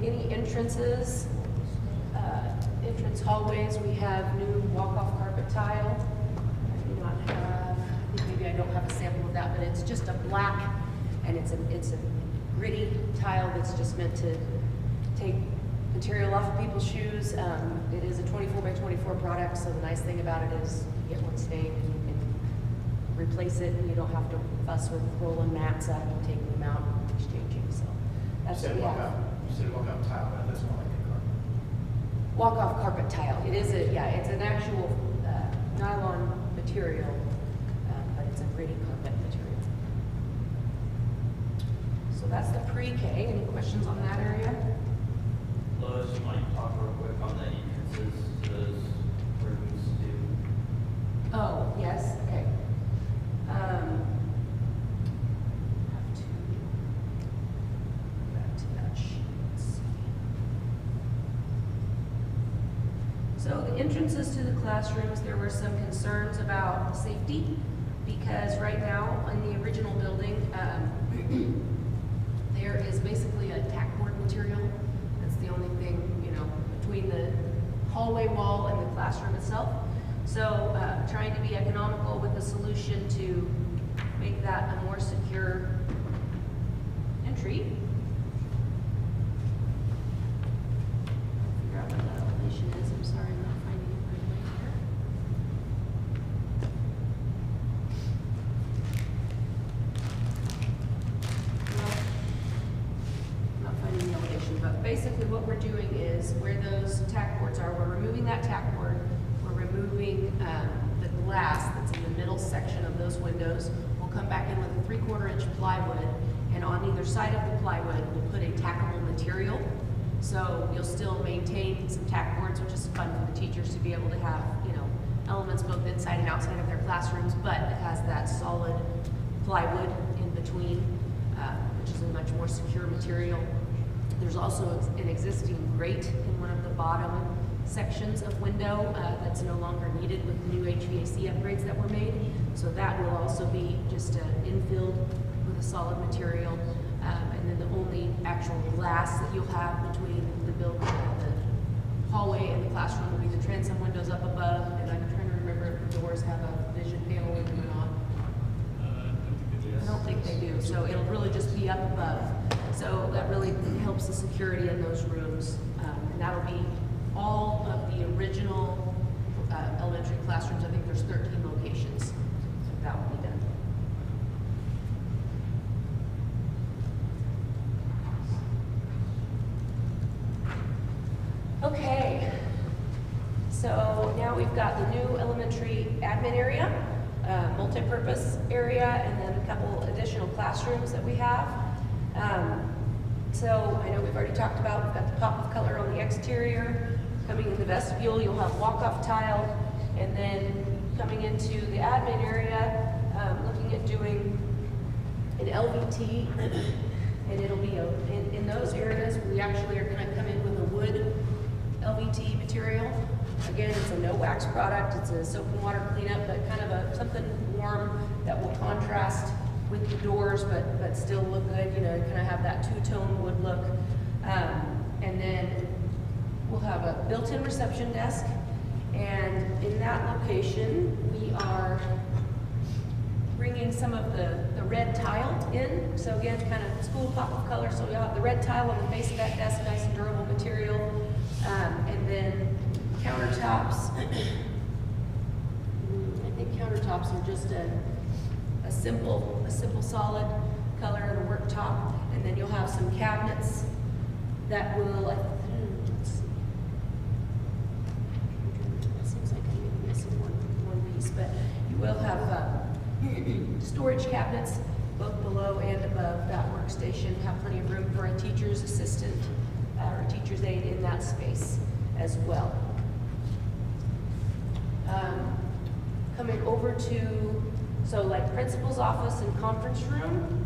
any entrances, entrance hallways, we have new walk-off carpet tile. I do not have, I think maybe I don't have a sample of that, but it's just a black, and it's a gritty tile that's just meant to take material off of people's shoes. It is a 24 by 24 product, so the nice thing about it is you get one stain and you can replace it, and you don't have to fuss with rolling mats up and taking them out and exchanging. So that's what we have. You said walk-off tile, but that's more like a carpet. Walk-off carpet tile. It is a, yeah, it's an actual nylon material, but it's a gritty carpet material. So that's the pre-K. Any questions on that area? Lois, you might talk real quick on the entrances to those rooms too. Oh, yes, okay. Have to go back to that sheet. Let's see. So the entrances to the classrooms, there were some concerns about safety, because right now in the original building, there is basically a tackboard material. That's the only thing, you know, between the hallway wall and the classroom itself. So trying to be economical with a solution to make that a more secure entry. Figure out what that elevation is. I'm sorry, I'm not finding it right away here. Well, I'm not finding the elevation, but basically what we're doing is where those tack boards are, we're removing that tack board. We're removing the glass that's in the middle section of those windows. We'll come back in with a 3/4 inch plywood, and on either side of the plywood, we'll put a tackable material. So you'll still maintain some tack boards, which is fun for the teachers to be able to have, you know, elements both inside and outside of their classrooms, but it has that solid plywood in between, which is a much more secure material. There's also an existing grate in one of the bottom sections of window that's no longer needed with the new HVAC upgrades that were made. So that will also be just infilled with a solid material. And then the only actual glass that you'll have between the building and the hallway and the classroom will be the transom windows up above. And I'm trying to remember if the doors have a vision panel with them or not. I don't think they do. So it'll really just be up above. So that really helps the security in those rooms. And that'll be all of the original elementary classrooms. I think there's 13 locations. So that will be done. Okay. So now we've got the new elementary admin area, multi-purpose area, and then a couple additional classrooms that we have. So I know we've already talked about, we've got the pop of color on the exterior. Coming in the vestibule, you'll have walk-off tile, and then coming into the admin area, looking at doing an LVT, and it'll be in those areas. We actually are going to come in with a wood LVT material. Again, it's a no wax product. It's a soap and water cleanup, but kind of something warm that will contrast with the doors, but still look good. You know, kind of have that two-tone wood look, and then we'll have a built-in reception desk, and in that location, we are bringing some of the red tile in. So again, kind of school pop of color. So you'll have the red tile on the face of that desk, nice and durable material, and then countertops. I think countertops are just a simple solid color and a worktop, and then you'll have some cabinets that will, let's see. It seems like I'm maybe missing one piece, but you will have storage cabinets both below and above that workstation. Have plenty of room for a teacher's assistant or a teacher's aide in that space as well. Coming over to, so like principal's office and conference room.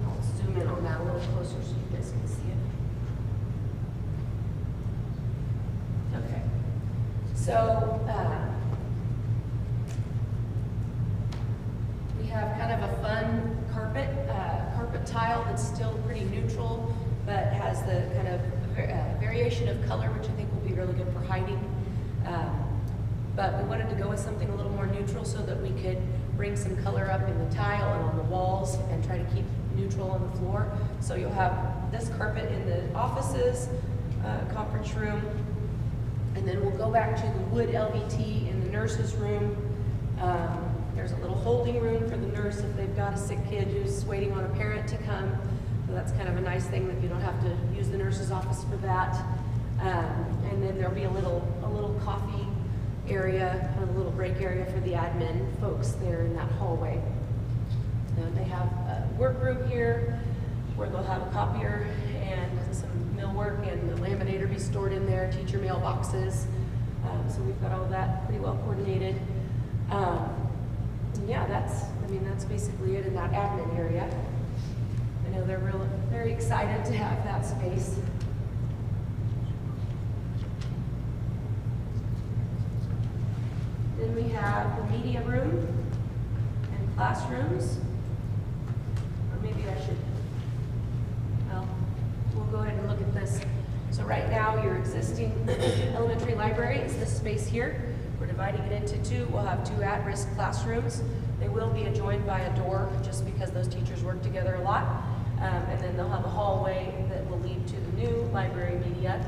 I'll zoom in on that a little closer so you guys can see it. Okay. So we have kind of a fun carpet tile that's still pretty neutral, but has the kind of variation of color, which I think will be really good for hiding. But we wanted to go with something a little more neutral so that we could bring some color up in the tile and on the walls and try to keep neutral on the floor. So you'll have this carpet in the offices, conference room, and then we'll go back to the wood LVT in the nurse's room. There's a little holding room for the nurse if they've got a sick kid who's waiting on a parent to come. So that's kind of a nice thing that you don't have to use the nurse's office for that. And then there'll be a little coffee area, a little break area for the admin folks there in that hallway. And they have a workroom here where they'll have a copier and some millwork and the laminator be stored in there, teacher mailboxes. So we've got all that pretty well coordinated. Yeah, that's basically it in that admin area. I know they're very excited to have that space. Then we have the media room and classrooms. Or maybe I should, well, we'll go ahead and look at this. So right now, your existing elementary library is this space here. We're dividing it into two. We'll have two at-risk classrooms. They will be adjoined by a door just because those teachers work together a lot. And then they'll have a hallway that will lead to the new library media.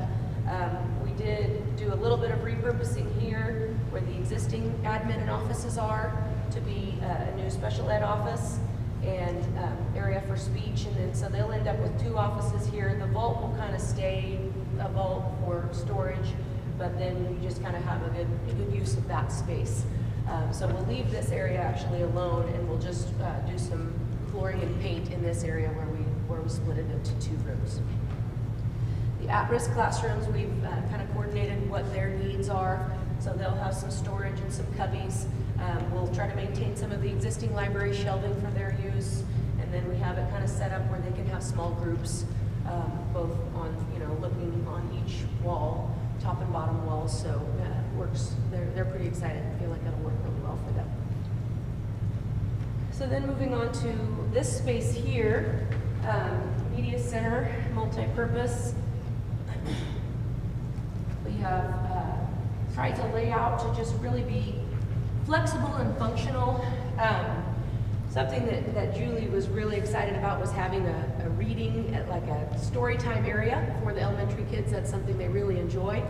We did do a little bit of repurposing here where the existing admin and offices are to be a new special ed office and area for speech. And then so they'll end up with two offices here. The vault will kind of stay a vault for storage, but then you just kind of have a good use of that space. So we'll leave this area actually alone, and we'll just do some flooring and paint in this area where we split it into two rooms. The at-risk classrooms, we've kind of coordinated what their needs are. So they'll have some storage and some cubbies. We'll try to maintain some of the existing library shelving for their use. And then we have it kind of set up where they can have small groups, both on, looking on each wall, top and bottom walls. So it works. They're pretty excited. I feel like it'll work really well for them. So then moving on to this space here, media center, multi-purpose. We have tried to lay out to just really be flexible and functional. Something that Julie was really excited about was having a reading, like a story time area for the elementary kids. That's something they really enjoy.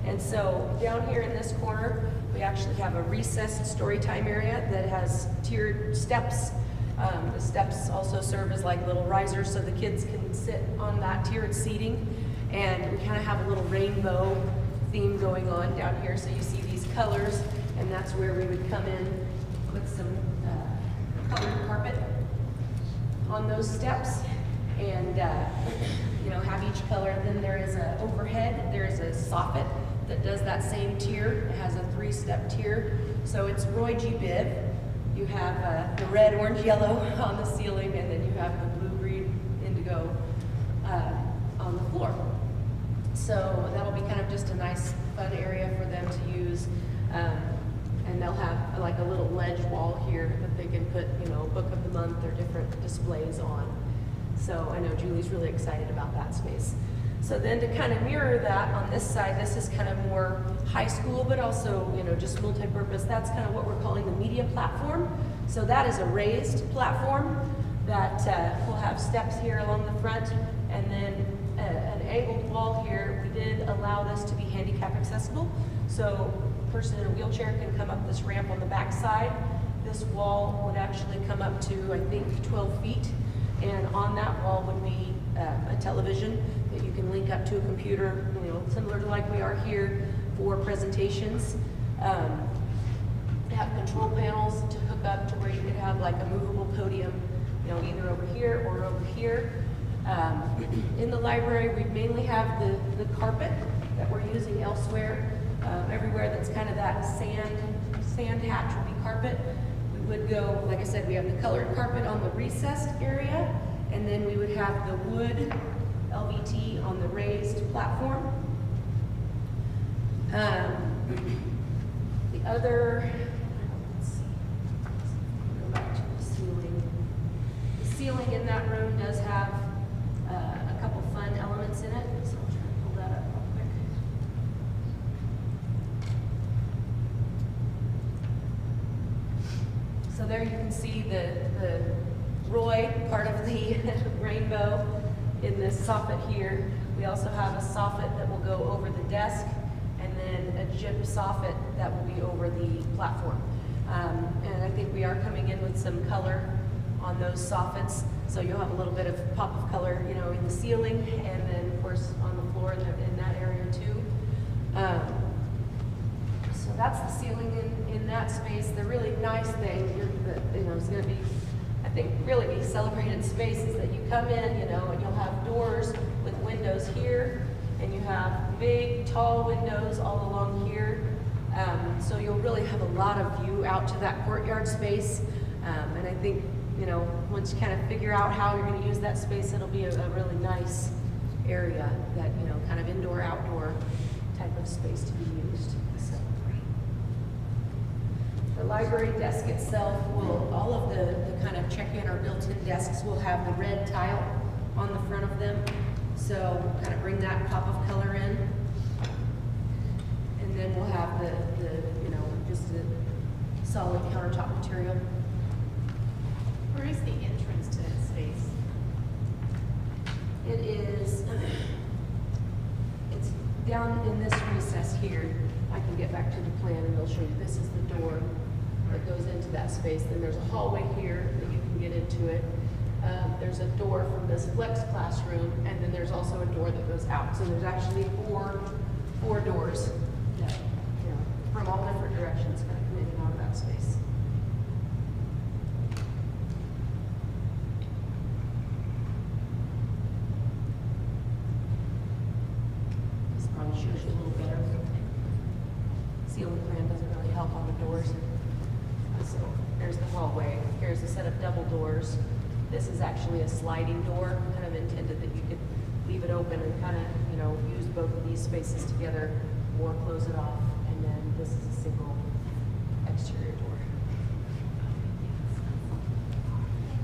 And so down here in this corner, we actually have a recessed story time area that has tiered steps. The steps also serve as like little risers so the kids can sit on that tiered seating. And we kind of have a little rainbow theme going on down here. So you see these colors, and that's where we would come in with some colored carpet on those steps and have each color. And then there is a overhead, there is a soffit that does that same tier. It has a 3-step tier. So it's Roy G. Biv. You have the red, orange, yellow on the ceiling, and then you have the blue, green, indigo on the floor. So that'll be kind of just a nice, fun area for them to use. And they'll have like a little ledge wall here that they can put, book of the month or different displays on. So I know Julie's really excited about that space. So then to kind of mirror that on this side, this is kind of more high school, but also, just multi-purpose. That's kind of what we're calling the media platform. So that is a raised platform that will have steps here along the front, and then an angled wall here. We did allow this to be handicap accessible. So a person in a wheelchair can come up this ramp on the back side. This wall would actually come up to, I think, 12 feet. And on that wall would be a television that you can link up to a computer, similar to like we are here for presentations. They have control panels to hook up to where you could have like a movable podium, either over here or over here. In the library, we mainly have the carpet that we're using elsewhere. Everywhere that's kind of that sand hatch would be carpet. We would go, like I said, we have the colored carpet on the recessed area, and then we would have the wood LVT on the raised platform. The other, let's see, go back to the ceiling. The ceiling in that room does have a couple fun elements in it, so I'll try to pull there you can see the Roy part of the rainbow in this soffit here. We also have a soffit that will go over the desk, and then a gyp soffit that will be over the platform. And I think we are coming in with some color on those soffits, so you'll have a little bit of pop of color, you know, in the ceiling, and then of course on the floor in that area too. So that's the ceiling in that space. The really nice thing that, you know, is going to be, I think, really be celebrated space is that you come in, you know, and you'll have doors with windows here, and you have big, tall windows all along here. So you'll really have a lot of view out to that courtyard space. And I think, you know, once you kind of figure out how you're going to use that space, it'll be a really nice area that, you know, kind of indoor, outdoor type of space to be used. So, the library desk itself will, all of the kind of check-in or built-in desks will have the red tile on the front of them. So kind of bring that pop of color in. And then we'll have the you know, just the solid countertop material. Where is the entrance to that space? It is, it's down in this recess here. I can get back to the plan and I'll show you. This is the door that goes into that space. Then there's a hallway here that you can get into it. There's a door from this flex classroom, and then there's also a door that goes out. So there's actually four doors that, you know, from all different directions kind of come in and out of that space. This probably shows you a little better. Ceiling plan doesn't really help on the doors. So there's the hallway. Here's a set of double doors. This is actually a sliding door, kind of intended that you could leave it open and kind of, you know, use both of these spaces together or close it off. And then this is a single exterior door.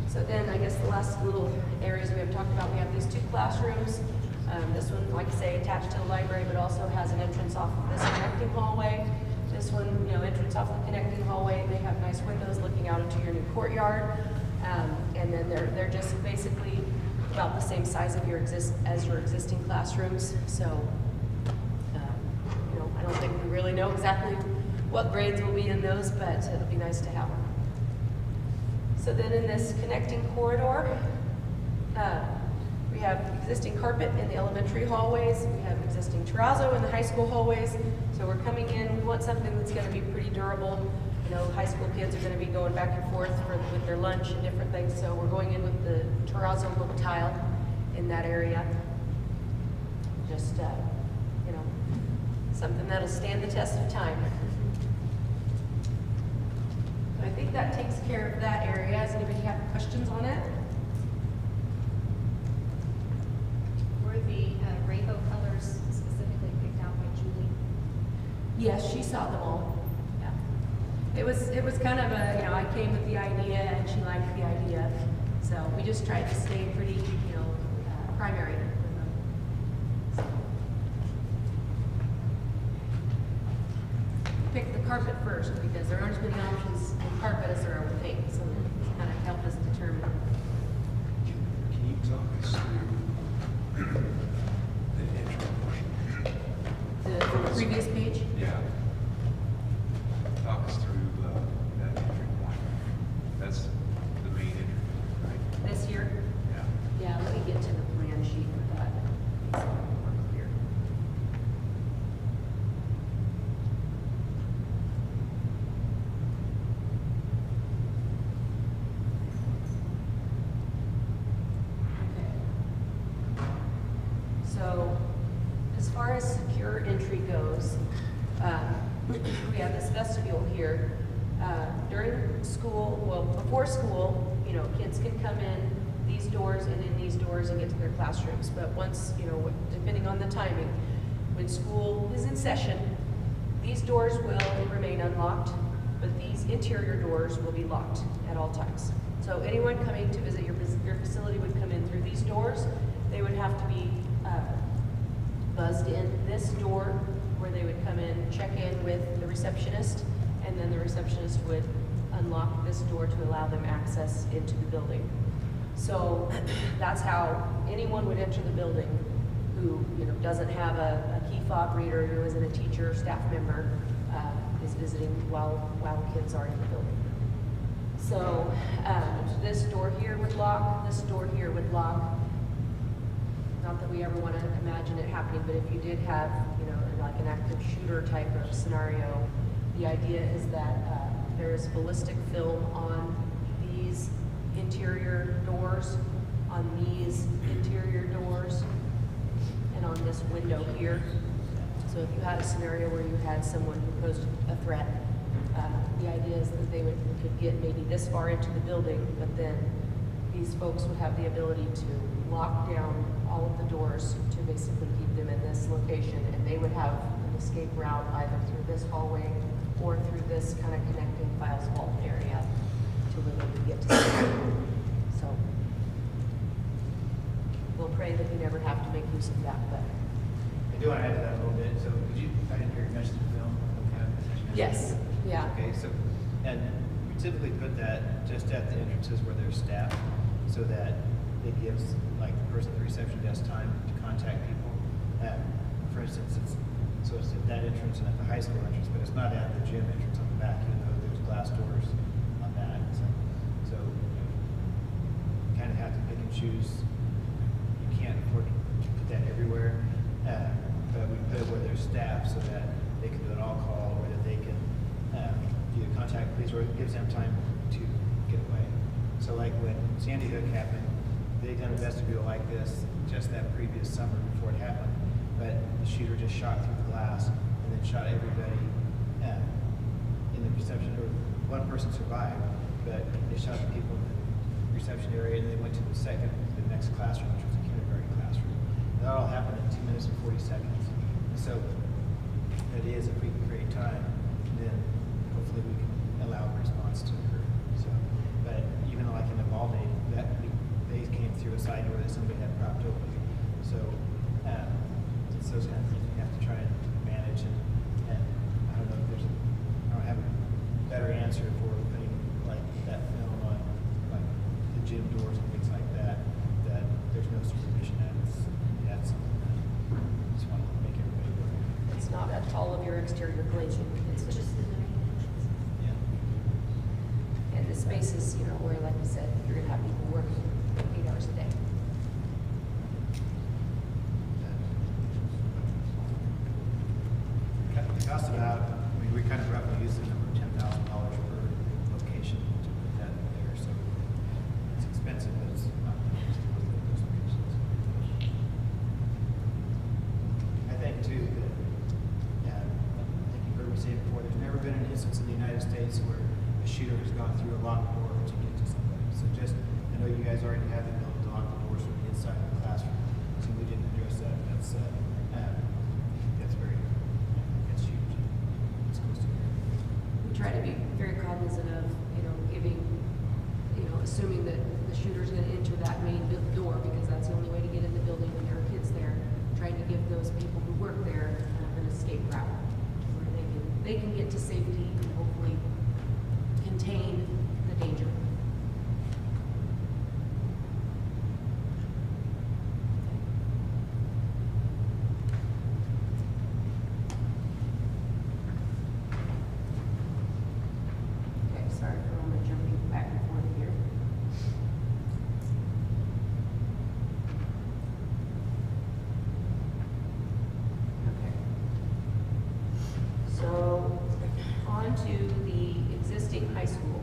So then I guess the last little areas we have talked about, we have these two classrooms. This one, like I say, attached to the library, but also has an entrance off of this connecting hallway. This one, you know, entrance off the connecting hallway. They have nice windows looking out into your new courtyard. And then they're just basically about the same size of as your existing classrooms. So, you know, I don't think we really know exactly what grades will be in those, but it'll be nice to have them. So then in this connecting corridor, we have existing carpet in the elementary hallways. We have existing terrazzo in the high school hallways. So we're coming in, we want something that's going to be pretty durable. You know, high school kids are going to be going back and forth with their lunch and different things. So we're going in with the terrazzo look tile in that area. Just, you know, something that'll stand the test of time. So I think that takes care of that area. Does anybody have questions on it? Were the rainbow colors specifically picked out by Julie? Yes, she saw them all. Yeah. It was kind of a, you know, I came with the idea and she liked the idea. So we just tried to stay pretty, you know, primary with them. So. Pick the carpet first because there aren't as many options in carpet as there are with paint. So it's kind of helped us determine. Can you talk us through the intro portion? The previous page? Yeah. Talk us through that entry point. That's the main entry point, right? This here? Yeah. Yeah, let me get to the plan sheet for that. It's a little more clear. Okay. So, as far as secure entry goes, we have this vestibule here. During school, well, before school, you know, kids can come in these doors and in these doors and get to their classrooms. But once, you know, depending on the timing, when school is in session, these doors will remain unlocked, but these interior doors will be locked at all times. So anyone coming to visit your facility would come in through these doors. They would have to be buzzed in this door where they would come in, check in with the receptionist, and then the receptionist would unlock this door to allow them access into the building. So that's how anyone would enter the building who, you know, doesn't have a key fob reader, who isn't a teacher or staff member, is visiting while kids are in the building. So this door here would lock, this door here would lock. Not that we ever want to imagine it happening, but if you did have, you know, like an active shooter type of scenario, the idea is that there is ballistic film on these interior doors, on these interior doors, and on this window here. So if you had a scenario where you had someone who posed a threat, the idea is that they could get maybe this far into the building, but then these folks would have the ability to lock down all of the doors to basically keep them in this location, and they would have an escape route either through this hallway or through this kind of connecting files vault area to where they could get to the So we'll pray that we never have to make use of that, but I do want to add to that a little bit. So could you, I didn't hear you mention the film. yes, yeah. Okay, so, and we typically put that just at the entrances where there's staff, so that it gives like the person at the reception desk time to contact people. For instance, it's at that entrance and at the high school entrance, but it's not at the gym entrance on the back, even though there's glass doors on that. So you kind of have to pick and choose. You can't afford to put that everywhere, but we put it where there's staff so that they can do an all call, or that they can either contact police, or it gives them time to get away. So like when Sandy Hook happened, they done a vestibule like this just that previous summer before it happened, but the shooter just shot through the glass and then shot everybody in the reception. Or one person survived, but they shot the people in the reception area, and they went to the next classroom, which was a kindergarten classroom. And that all happened in 2 minutes and 40 seconds. And so it is, if we can create time, then hopefully we can allow a response to occur. So, but even like in Uvalde, they came through a side door that somebody had propped open. So it's those kind of things we have to try and manage. And I don't know if I don't have a better answer for putting like that film on like the gym doors and things like that. That there's no supervision at. That's something that I just want to make everybody aware. It's not at all of your exterior glazing. It's just the main entrance. Yeah. and the spaces, you know, where, like you said, you're gonna have people working 8 hours a day. The cost of that, I mean, we kind of roughly use the number of $10,000 per location to put that there, so it's expensive, but it's not. I think too that, I think you've heard me say it before, there's never been an instance in the United States where a shooter has gone through a locked door to get to somebody. So just, I know you guys already have the ability to lock the doors from the inside of the classroom, so we didn't address that. That's very, it's huge. It's supposed to be. We try to be very cognizant of, you know, giving, you know, assuming that the shooter's gonna enter that main door, because that's the only way to get in the building when there are kids there, trying to give those people who work there an escape route, where they can get to safety and hopefully contain the danger. Okay, sorry for all the jumping back and forth here. Okay. So, on to the existing high school.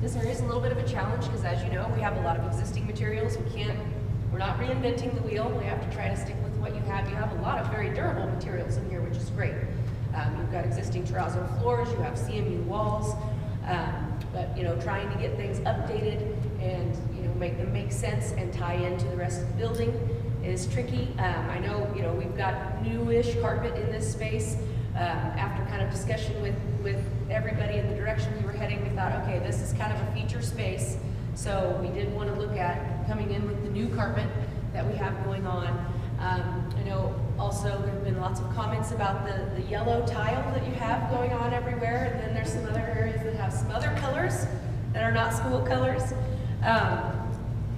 This area is a little bit of a challenge because, as you know, we have a lot of existing materials. We're not reinventing the wheel. We have to try to stick with what you have. You have a lot of very durable materials in here, which is great. You've got existing terrazzo floors, you have CMU walls, but, you know, trying to get things updated and, you know, make them make sense and tie into the rest of the building is tricky. I know, you know, we've got newish carpet in this space. After kind of discussion with everybody in the direction we were heading, we thought, okay, this is kind of a feature space. So we did want to look at coming in with the new carpet that we have going on. I know also there have been lots of comments about the yellow tile that you have going on everywhere, and then there's some other areas that have some other colors that are not school colors.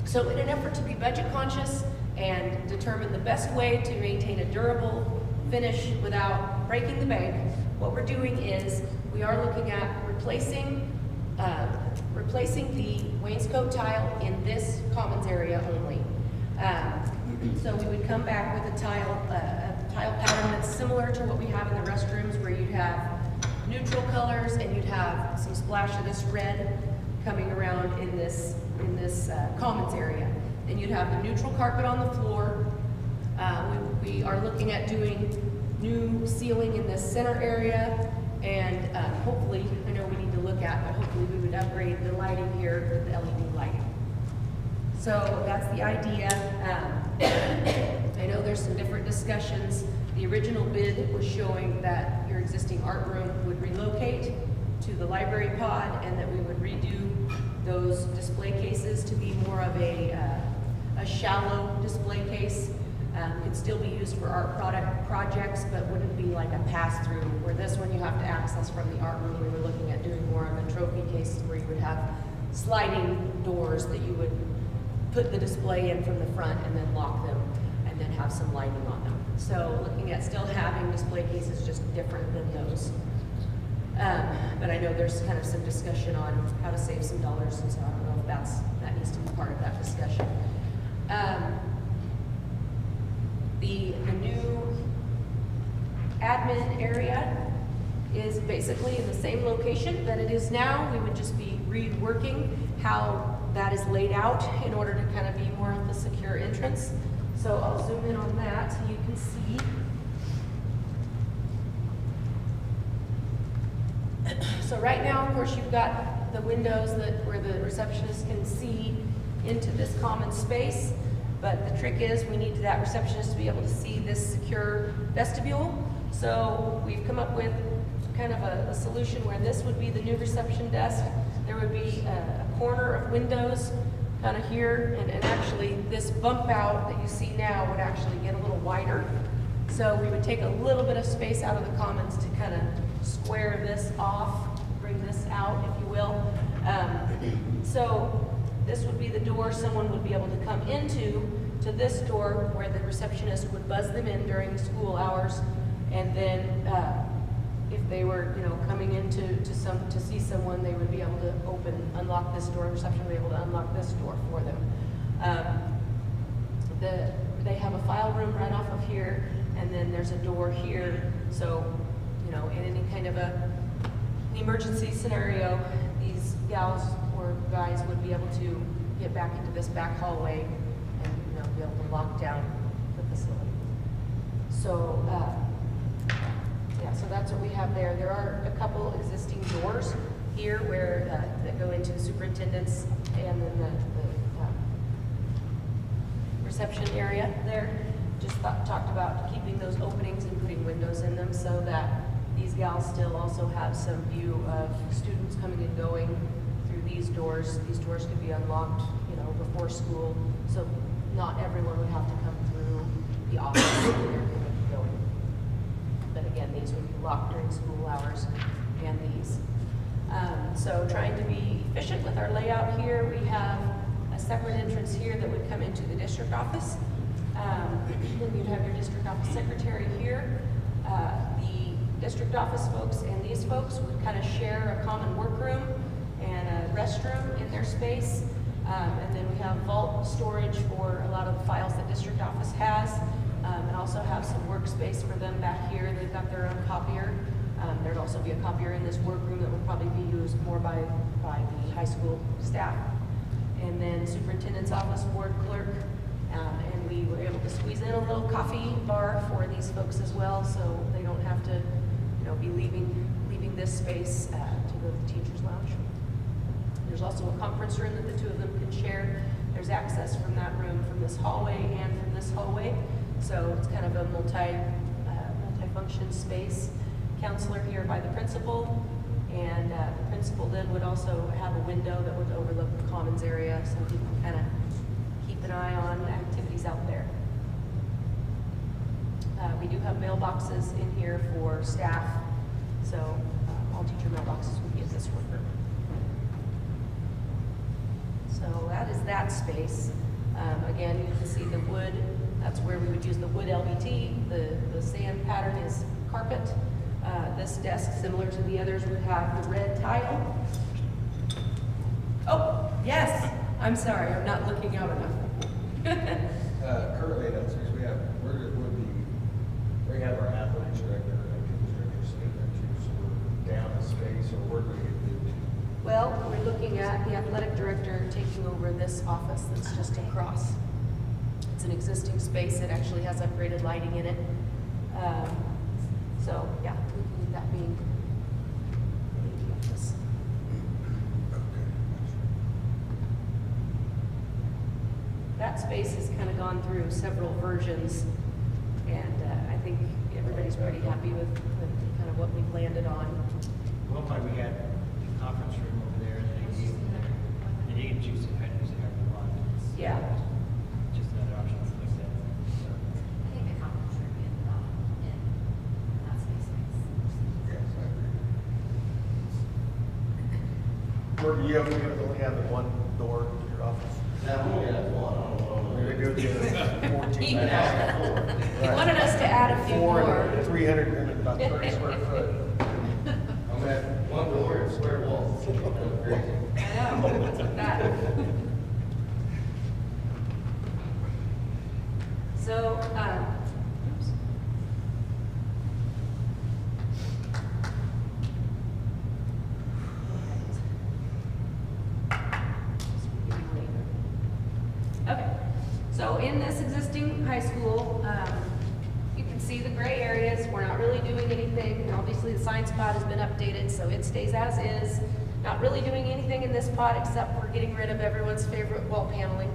So in an effort to be budget conscious and determine the best way to maintain a durable finish without breaking the bank, what we're doing is we are looking at replacing the wainscot tile in this commons area only. So we would come back with a tile pattern that's similar to what we have in the restrooms, where you'd have neutral colors and you'd have some splash of this red coming around in this commons area. And you'd have the neutral carpet on the floor. We are looking at doing new ceiling in this center area, and hopefully, I know we need to look at, but hopefully we would upgrade the lighting here with the LED lighting. So that's the idea. I know there's some different discussions. The original bid was showing that your existing art room would relocate to the library pod, and that we would redo those display cases to be more of a shallow display case. Could still be used for art projects, but wouldn't be like a pass-through, where this one you have to access from the art room. We were looking at doing more of a trophy case where you would have sliding doors that you would put the display in from the front and then lock them and then have some lighting on them. So looking at still having display cases, just different than those. But I know there's kind of some discussion on how to save some dollars, and so I don't know if that needs to be part of that discussion. The new admin area is basically in the same location that it is now. We would just be reworking how that is laid out in order to kind of be more of the secure entrance. So I'll zoom in on that so you can see. So right now, of course, you've got the windows where the receptionist can see into this common space. But the trick is we need that receptionist to be able to see this secure vestibule. So we've come up with kind of a solution where this would be the new reception desk. There would be a corner of windows kind of here, and actually this bump out that you see now would actually get a little wider. So we would take a little bit of space out of the commons to kind of square this off, bring this out, if you will. So this would be the door someone would be able to come into, to this door where the receptionist would buzz them in during school hours, and then if they were, coming into to see someone, they would be able to unlock this door. The reception would be able to unlock this door for them. They have a file room right off of here, and then there's a door here. So, in any kind of an emergency scenario, these gals or guys would be able to get back into this back hallway and be able to lock down the facility. So so that's what we have there. There are a couple existing doors here that go into the superintendent's and then the reception area there. Just talked about keeping those openings and putting windows in them so that these gals still also have some view of students coming and going through these doors. These doors could be unlocked, before school, so not everyone would have to come through the office when they're coming and going. But again, these would be locked during school hours, and these. So trying to be efficient with our layout here, we have a separate entrance here that would come into the district office. Then you'd have your district office secretary here. The district office folks and these folks would kind of share a common workroom and a restroom in their space. And then we have vault storage for a lot of the files that district office has, and also have some workspace for them back here. They've got their own copier. There'd also be a copier in this workroom that would probably be used more by the high school staff. And then superintendent's office, board clerk, and we were able to squeeze in a little coffee bar for these folks as well, so they don't have to, be leaving this space to go to the teacher's lounge. There's also a conference room that the two of them can share. There's access from that room from this hallway and from this hallway, so it's kind of a multi-function space. Counselor here by the principal, and the principal then would also have a window that would overlook the commons area, so you can kind of keep an eye on activities out there. We do have mailboxes in here for staff, so all teacher mailboxes will be in this workroom. So that is that space. Again, you can see the wood, that's where we would use the wood LVT. The sand pattern is carpet. This desk, similar to the others, would have the red tile. Oh, yes, I'm sorry, I'm not looking out enough. Currently, that's, we have, we have our athletics director, activities director sitting there too, so we're down a space, or where do we get moved to? Well, we're looking at the athletic director taking over this office that's just across. It's an existing space, it actually has upgraded lighting in it. So, yeah, looking at that being the office. That space has kind of gone through several versions, and I think everybody's pretty happy with kind of what we've landed on. One point we had the conference room over there, and you can choose to use it however you want. Yeah. Just another option to look at. I think the conference room in that space makes Yes, I agree. Or you only have the one door to your office? Maybe do it to 14. He wanted us to add a few more. 300 and about 30 square foot. I'm at one door and square walls. I know, what's with that? So, oops. Okay, so in this existing high school, you can see the gray areas. We're not really doing anything. Obviously, the science pod has been updated, so it stays as is. Not really doing anything in this pod except for getting rid of everyone's favorite wall paneling.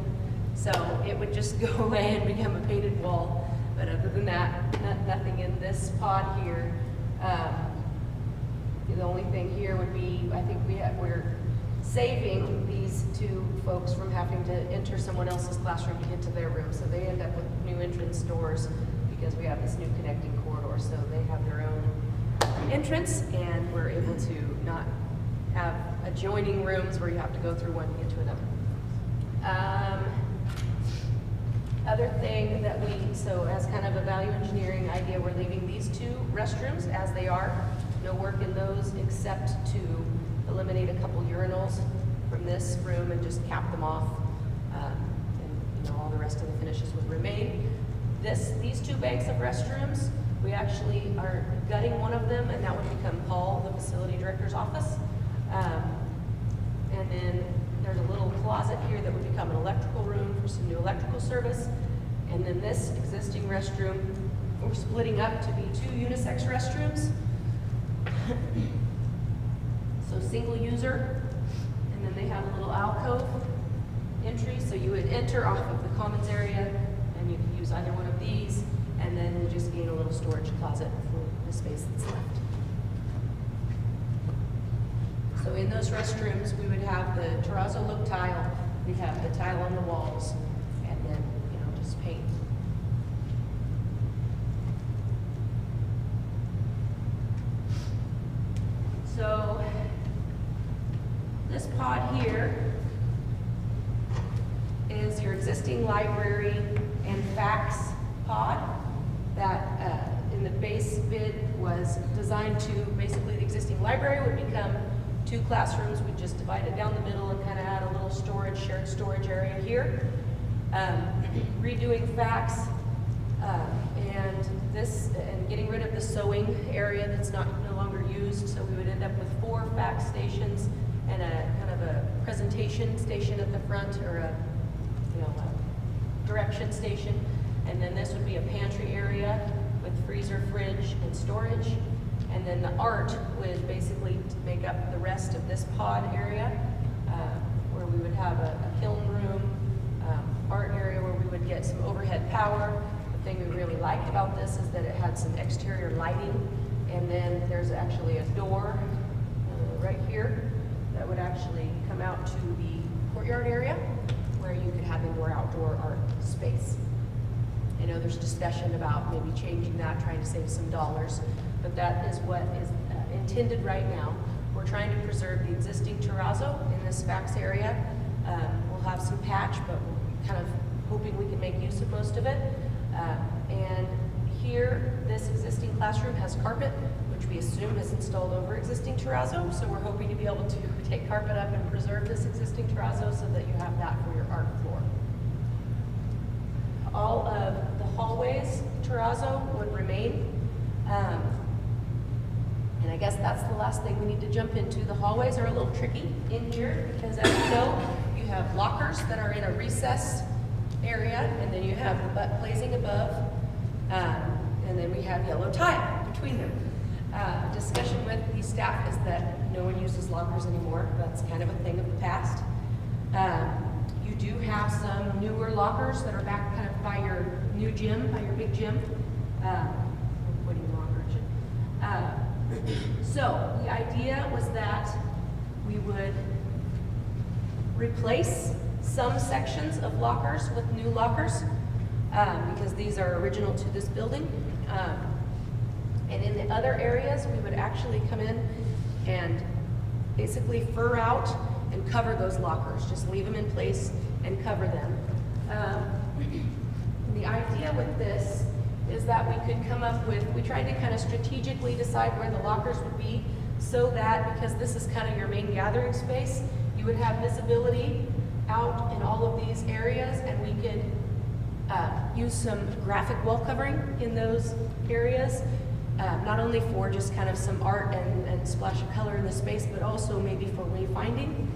So it would just go away and become a painted wall. But other than that, nothing in this pod here. The only thing here would be, I think we're saving these two folks from having to enter someone else's classroom to get to their room. So they end up with new entrance doors because we have this new connecting corridor. So they have their own entrance, and we're able to not have adjoining rooms where you have to go through one to get to another. Other thing that so as kind of a value engineering idea, we're leaving these two restrooms as they are. No work in those except to eliminate a couple urinals from this room and just cap them off. And all the rest of the finishes would remain. These two banks of restrooms, we actually are gutting one of them, and that would become Paul, the facility director's office. And then there's a little closet here that would become an electrical room for some new electrical service. And then this existing restroom, we're splitting up to be two unisex restrooms. So single user, and then they have a little alcove entry, so you would enter off of the commons area, and you could use either one of these, and then you just gain a little storage closet for the space that's left. So in those restrooms, we would have the terrazzo look tile, we have the tile on the walls, and then, just paint. So this pod here is your existing library and fax pod that in the base bid was designed to, basically the existing library would become two classrooms. We just divide it down the middle and kind of add a little shared storage area here. Redoing fax and getting rid of the sewing area that's no longer used. So we would end up with 4 fax stations and a kind of a presentation station at the front, or a direction station. And then this would be a pantry area with freezer, fridge, and storage. And then the art would basically make up the rest of this pod area, where we would have a kiln room, art area where we would get some overhead power. The thing we really liked about this is that it had some exterior lighting, and then there's actually a door right here that would actually come out to the courtyard area where you could have indoor-outdoor art space. I know there's discussion about maybe changing that, trying to save some dollars, but that is what is intended right now. We're trying to preserve the existing terrazzo in this fax area. We'll have some patch, but we're kind of hoping we can make use of most of it. And here, this existing classroom has carpet, which we assume is installed over existing terrazzo. So we're hoping to be able to take carpet up and preserve this existing terrazzo so that you have that for your art floor. All of the hallways terrazzo would remain. And I guess that's the last thing we need to jump into. The hallways are a little tricky in here because, as you know, you have lockers that are in a recessed area, and then you have the butt glazing above, and then we have yellow tile between them. Discussion with the staff is that no one uses lockers anymore. That's kind of a thing of the past. You do have some newer lockers that are back kind of by your new gym, by your big gym. I'm pointing in the wrong direction. So the idea was that we would replace some sections of lockers with new lockers because these are original to this building. And in the other areas, we would actually come in and basically fur out and cover those lockers. Just leave them in place and cover them. The idea with this is that we could come up with, we tried to kind of strategically decide where the lockers would be so that, because this is kind of your main gathering space, you would have visibility out in all of these areas, and we could use some graphic wall covering in those areas, not only for just kind of some art and splash of color in the space, but also maybe for wayfinding.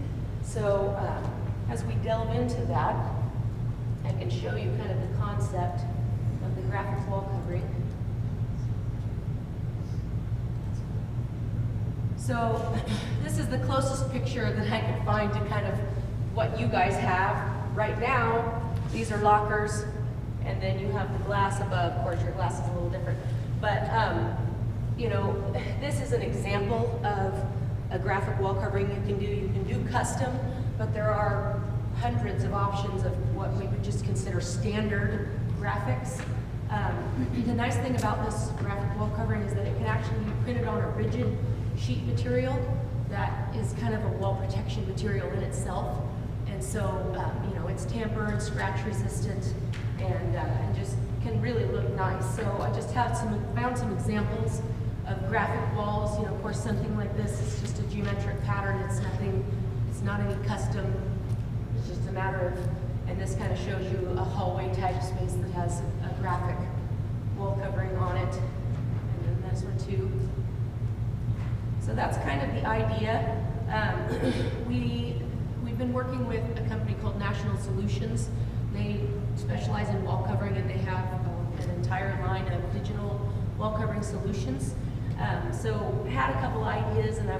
So as we delve into that, I can show you kind of the concept of the graphic wall covering. So this is the closest picture that I could find to kind of what you guys have. Right now, these are lockers, and then you have the glass above. Of course, your glass is a little different. But, you know, this is an example of a graphic wall covering you can do. You can do custom, but there are hundreds of options of what we would just consider standard graphics. The nice thing about this graphic wall covering is that it can actually be printed on a rigid sheet material that is kind of a wall protection material in itself. And so, you know, it's tamper and scratch resistant and just can really look nice. So I just have found some examples of graphic walls. You know, of course, something like this is just a geometric pattern. It's nothing, it's not any custom. It's just a matter of, and this kind of shows you a hallway type space that has a graphic wall covering on it. And then this one too. So that's kind of the idea. We've been working with a company called National Solutions. They specialize in wall covering, and they have an entire line of digital wall covering solutions. So had a couple ideas, and I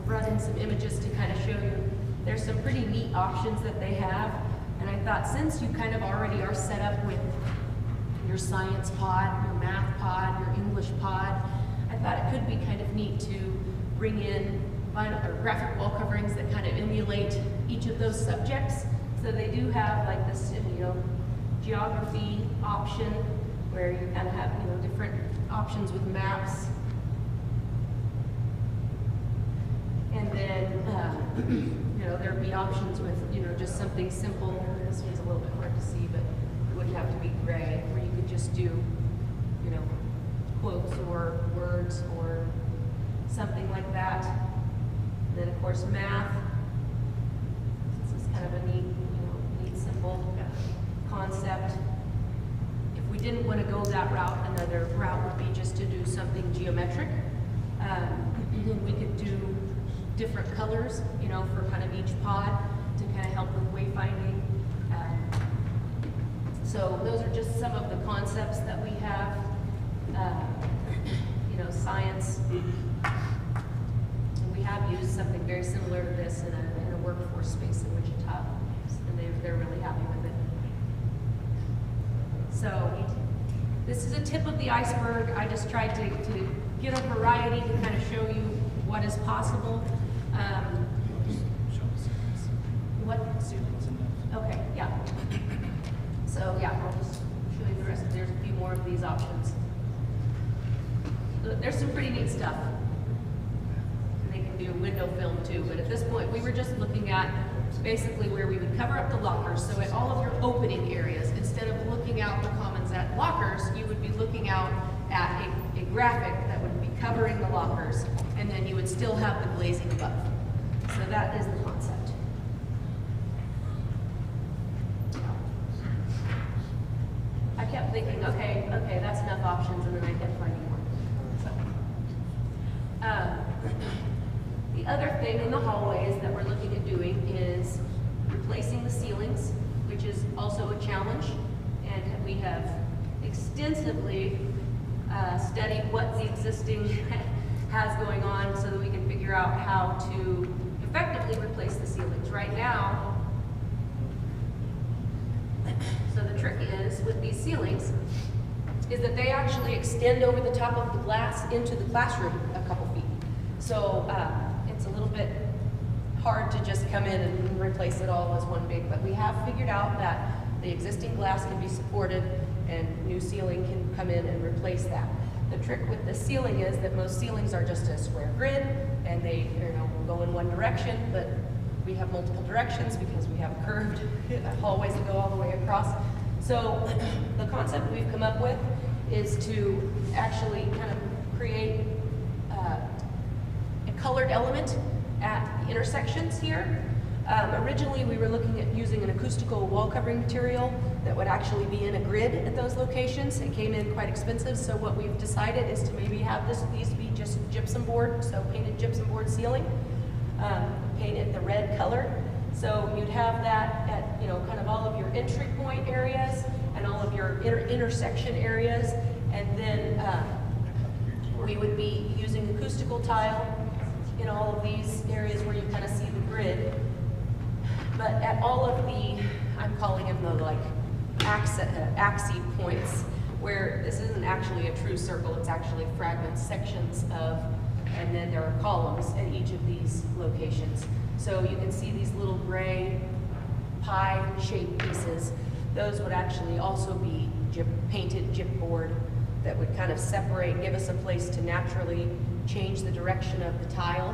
brought in some images to kind of show you. There's some pretty neat options that they have, and I thought since you kind of already are set up with your science pod, your math pod, your English pod, I thought it could be kind of neat to bring in vinyl or graphic wall coverings that kind of emulate each of those subjects. So they do have like this, you know, geography option where you kind of have, you know, different options with maps. And then, you know, there'd be options with, you know, just something simple. This one's a little bit hard to see, but it wouldn't have to be gray, where you could just do, you know, quotes or words or something like that. And then, of course, math. This is kind of a neat, you know, neat, simple concept. If we didn't want to go that route, another route would be just to do something geometric. Then we could do different colors, you know, for kind of each pod to kind of help with wayfinding. So those are just some of the concepts that we have. You know, science. And we have used something very similar to this in a workforce space in Wichita, and they're really happy with it. So this is a tip of the iceberg. I just tried to get a variety to kind of show you what is possible. What? Okay, yeah. So yeah, I'll just show you there's a few more of these options. There's some pretty neat stuff. And they can do window film too, but at this point, we were just looking at basically where we would cover up the lockers. So at all of your opening areas, instead of looking out the commons at lockers, you would be looking out at a graphic that would be covering the lockers, and then you would still have the glazing above. So that is the concept. I kept thinking, okay, that's enough options, and then I kept finding more. The other thing in the hallways that we're looking at doing is replacing the ceilings, which is also a challenge, and we have extensively studied what the existing has going on so that we can figure out how to effectively replace the ceilings. Right now, so the trick is with these ceilings is that they actually extend over the top of the glass into the classroom a couple feet. So it's a little bit hard to just come in and replace it all as one big, but we have figured out that the existing glass can be supported and new ceiling can come in and replace that. The trick with the ceiling is that most ceilings are just a square grid and they go in one direction, but we have multiple directions because we have curved hallways that go all the way across. So the concept we've come up with is to actually kind of create a colored element at the intersections here. Originally, we were looking at using an acoustical wall covering material that would actually be in a grid at those locations. It came in quite expensive, so what we've decided is to maybe have these be just gypsum board, so painted gypsum board ceiling, paint it the red color. So you'd have that at kind of all of your entry point areas and all of your intersection areas, and then we would be using acoustical tile in all of these areas where you kind of see the grid. But at all of the, I'm calling them the like axis points, where this isn't actually a true circle, it's actually fragments, sections of, and then there are columns at each of these locations. So you can see these little gray pie-shaped pieces. Those would actually also be painted gypboard that would kind of separate, give us a place to naturally change the direction of the tile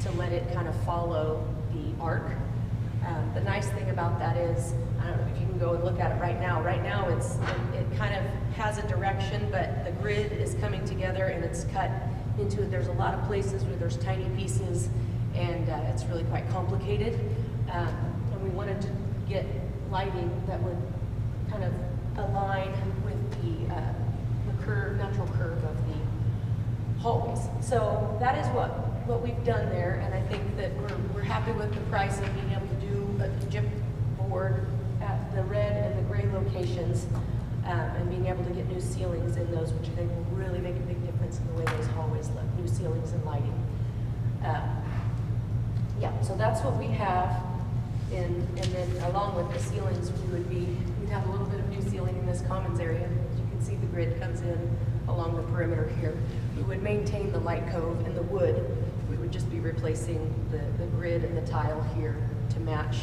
to let it kind of follow the arc. The nice thing about that is, I don't know if you can go and look at it right now. Right now it kind of has a direction, but the grid is coming together and it's cut into it. There's a lot of places where there's tiny pieces and it's really quite complicated. And we wanted to get lighting that would kind of align with the natural curve of the hallways. So that is what we've done there, and I think that we're happy with the price of being able to do a gyp board at the red and the gray locations, and being able to get new ceilings in those, which I think will really make a big difference in the way those hallways look, new ceilings and lighting. Yeah, so that's what we have, and then along with the ceilings, we'd have a little bit of new ceiling in this commons area. As you can see, the grid comes in along the perimeter here. We would maintain the light cove and the wood. We would just be replacing the grid and the tile here to match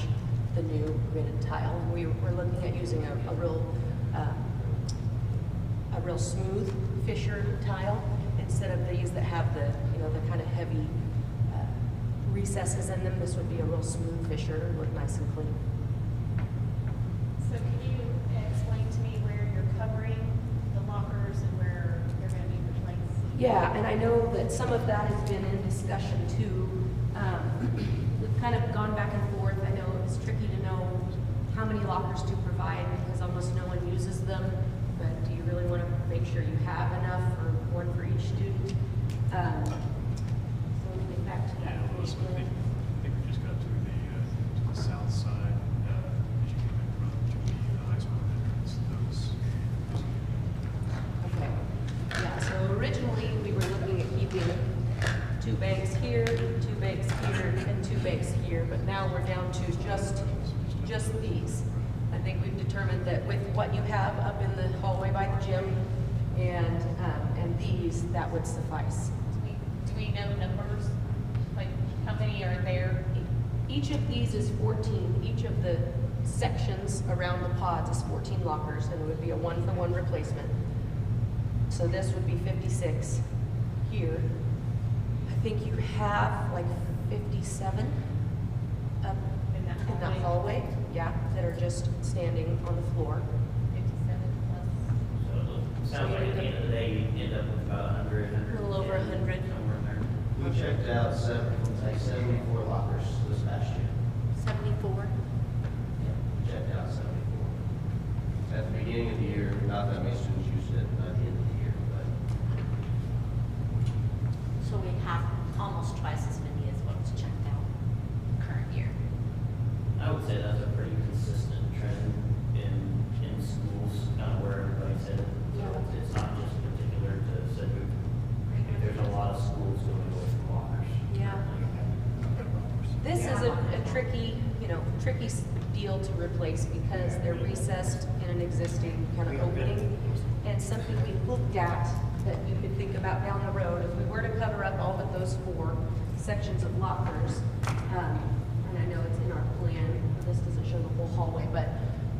the new gridded tile. And we're looking at using a real smooth fissure tile instead of these that have the kind of heavy recesses in them. This would be a real smooth fissure, look nice and clean. So can you explain to me where you're covering the lockers and where they're going to be replaced? Yeah, and I know that some of that has been in discussion too. We've kind of gone back and forth. I know it's tricky to know how many lockers to provide because almost no one uses them, but do you really want to make sure you have enough for one for each student? So we get back to that. Yeah, listen, I think we just got to the south side, as you came in from the high school entrance, Okay. Yeah, so originally we were looking at keeping 2 banks here, 2 banks here, and 2 banks here, but now we're down to just these. I think we've determined that with what you have up in the hallway by the gym and these, that would suffice. Do we know numbers? Like how many are there? Each of these is 14. Each of the sections around the pods is 14 lockers, and it would be a 1-for-1 replacement. So this would be 56 here. I think you have like 57 up In that in that hallway? hallway, yeah, that are just standing on the floor. 57 plus. So it sounds like at the end of the day, you end up with about 100, 100. A little over 100. Somewhere in there. We checked out 74 lockers this past year. 74. Yeah, we checked out 74. At the beginning of the year, not that many students used it at the end of the year, but So we have almost twice as many as what's checked out current year. I would say that's a pretty consistent trend in schools, kind of where everybody's headed. So Yeah. it's not just particular to Sedgwick. There's a lot of schools going with lockers. Yeah. This is a tricky, tricky deal to replace because they're recessed in an existing kind of opening. And something we looked at that you could think about down the road, if we were to cover up all but those 4 sections of lockers, and I know it's in our plan, this doesn't show the whole hallway, but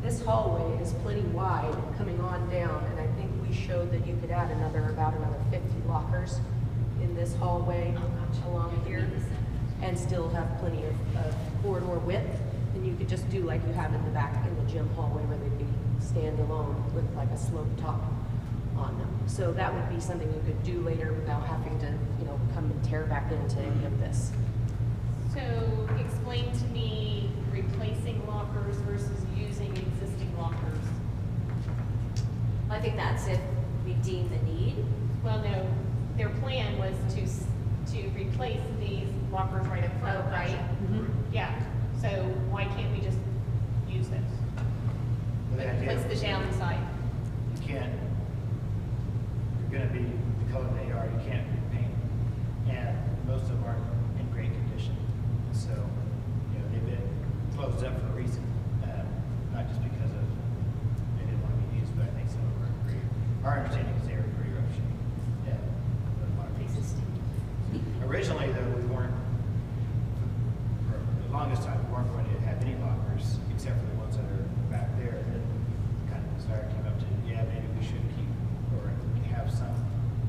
this hallway is plenty wide coming on down, and I think we showed that you could add about another 50 lockers in this hallway along here, and still have plenty of corridor width. And you could just do like you have in the back in the gym hallway where they'd be standalone with like a slope top on them. So that would be something you could do later without having to, come and tear back into any of this. So explain to me replacing lockers versus using existing lockers. I think that's if we deem the need. Well, no, their plan was to replace these lockers right up front, Oh, right? gotcha. Yeah, so why can't we just use those? What's the downside? You can't, you're gonna be the color they are, you can't repaint. And most of them aren't in great condition. So, they've been closed up for a reason, not just because of they didn't want to be used, but I think some of them are pretty, our understanding is they were in pretty rough shape. Yeah. a lot of pieces. Originally, though, we weren't, for the longest time, we weren't going to have any lockers except for the ones that are back there. And then kind of the desire came up to, yeah, maybe we should keep or have some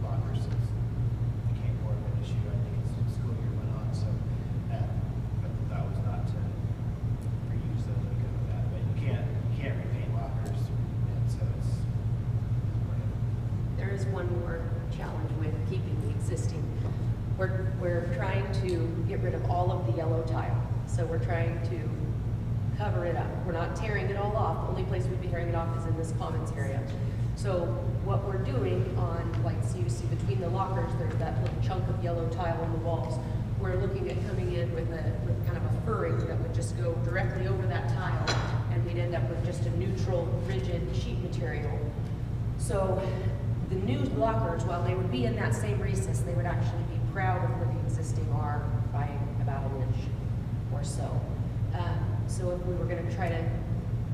lockers since it became more of an issue, I think, as the school year went on. So, but the thought was not to reuse those because of that. But you can't repaint lockers, and so it's whatever. There is one more challenge with keeping the existing. We're trying to get rid of all of the yellow tile. So we're trying to cover it up. We're not tearing it all off. The only place we'd be tearing it off is in this commons area. So what we're doing so you see between the lockers, there's that little chunk of yellow tile on the walls. We're looking at coming in with kind of a furring that would just go directly over that tile, and we'd end up with just a neutral, rigid sheet material. So the new lockers, while they would be in that same recess, they would actually be proud of where the existing are by about an inch or so. So if we were going to try to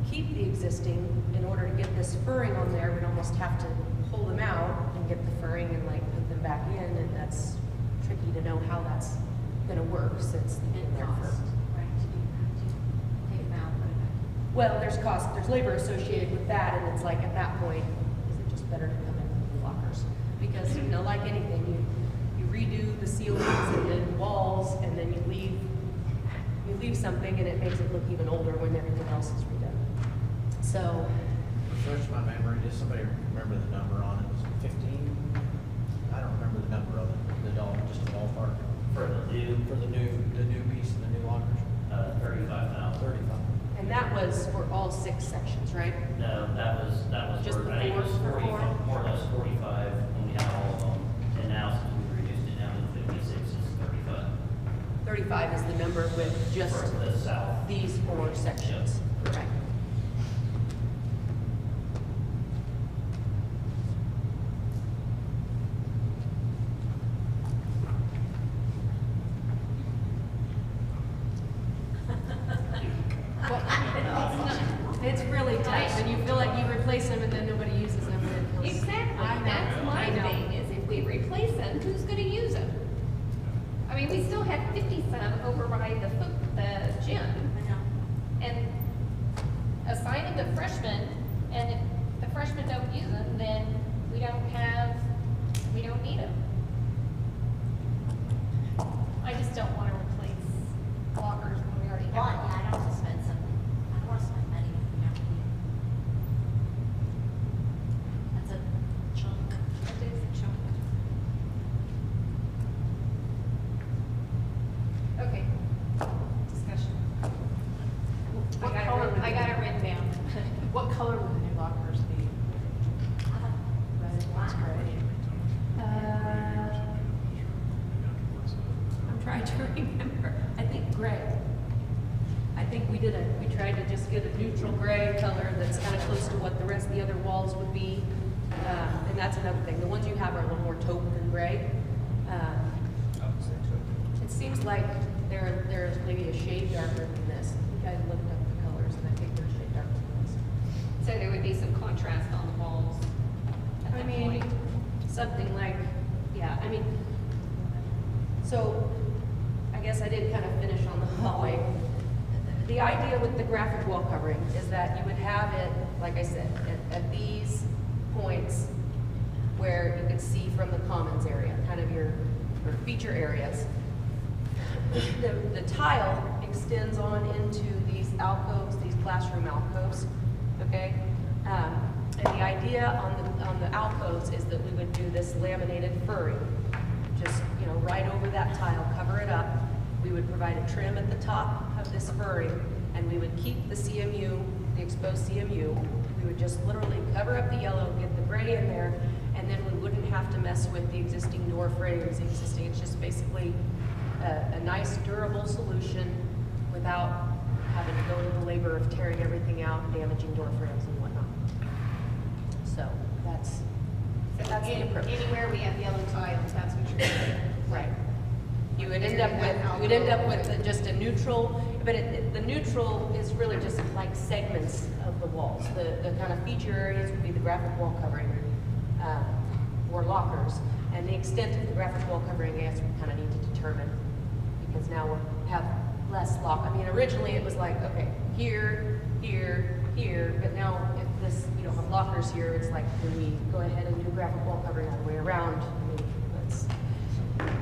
keep the existing, in order to get this furring on there, we'd almost have to pull them out and get the furring and put them back in, and that's tricky to know how that's going to work since they've been there for. Right, to do that, to take them out, put it back. Well, there's cost, there's labor associated with that, and it's like at that point, is it just better to come in with new lockers? Because, like anything, you redo the ceilings and then walls, and then you leave something, and it makes it look even older when everything else is redone. So, Refresh my memory, does somebody remember the number on it? Was it 15? I don't remember the number of it, just a ballpark. For the new, For the new piece and the new lockers? 35,000. 35. and that was for all 6 sections, right? No, that was Just for, I think it was the 40, four? more or less 45 when we had all of them. And now since we've reduced it down to 56, it's 35. 35 is the number with just For the south. these 4 sections. Right. It's really tough, and you feel like you replace them and then nobody uses them. And it feels- Exactly, I know, that's I my know. thing, is if we replace them, who's gonna use them? I mean, we still have 50 some over by the gym, I know. and remember. I think gray. I think we tried to just get a neutral gray color that's kind of close to what the rest of the other walls would be. And that's another thing. The ones you have are a little more taupe than gray. It seems like there's maybe a shade darker than this. You guys looked up the colors, and I think they're a shade darker than this. So there would be some contrast on the walls at I that mean, point. something like, yeah, I mean, so I guess I did kind of finish on the hallway. The idea with the graphic wall covering is that you would have it, like I said, at these points where you could see from the commons area, kind of your feature areas. The tile extends on into these alcoves, these classroom alcoves, okay? And the idea on the alcoves is that we would do this laminated furring, just, right over that tile, cover it up. We would provide a trim at the top of this furring, and we would keep the CMU, the exposed CMU. We would just literally cover up the yellow, get the gray in there, and then we wouldn't have to mess with the existing door frames. It's just basically a nice, durable solution without having to go to the labor of tearing everything out and damaging door frames and whatnot. So that's the approach. Anywhere we have yellow tiles, that's what you're doing. Right. You would end up with just a neutral, but the neutral is really just like segments of the walls. The kind of feature areas would be the graphic wall covering, or lockers, and the extent of the graphic wall covering, I guess, we kind of need to determine, because now we have less lock. I mean, originally it was like, okay, here, here, here, but now if this, you don't have lockers here, it's like, can we go ahead and do graphic wall covering all the way around? I mean,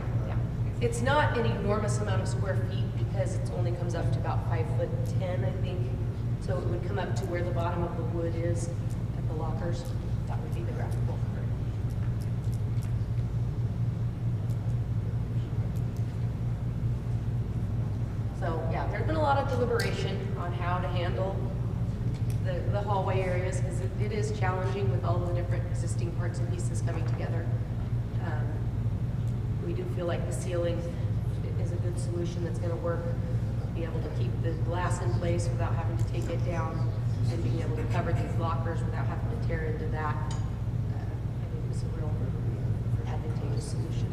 it's not an enormous amount of square feet because it only comes up to about 5'10", I think. So it would come up to where the bottom of the wood is at the lockers. That would be the graphic wall covering. So yeah, there's been a lot of deliberation on how to handle the hallway areas because it is challenging with all the different existing parts and pieces coming together. We do feel like the ceiling is a good solution that's going to work. Be able to keep the glass in place without having to take it down, and being able to cover these lockers without having to tear into that. I think it's a real advantageous solution.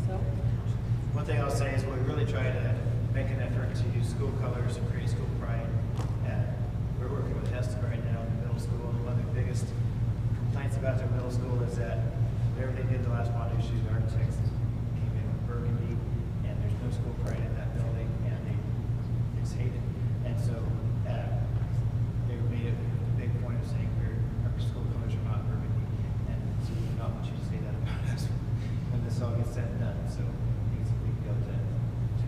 So, One thing I'll say is we really try to make an effort to use school colors and create school pride. We're working with Heston right now in the middle school, and one of the biggest complaints about their middle school is that whatever they did the last model issues, architects came in with burgundy, and there's no school pride in that building, and they just hate it. And so they made a big point of saying our school colors are not burgundy, and so we do not want you to say that about us when this all gets said and done. So we can go to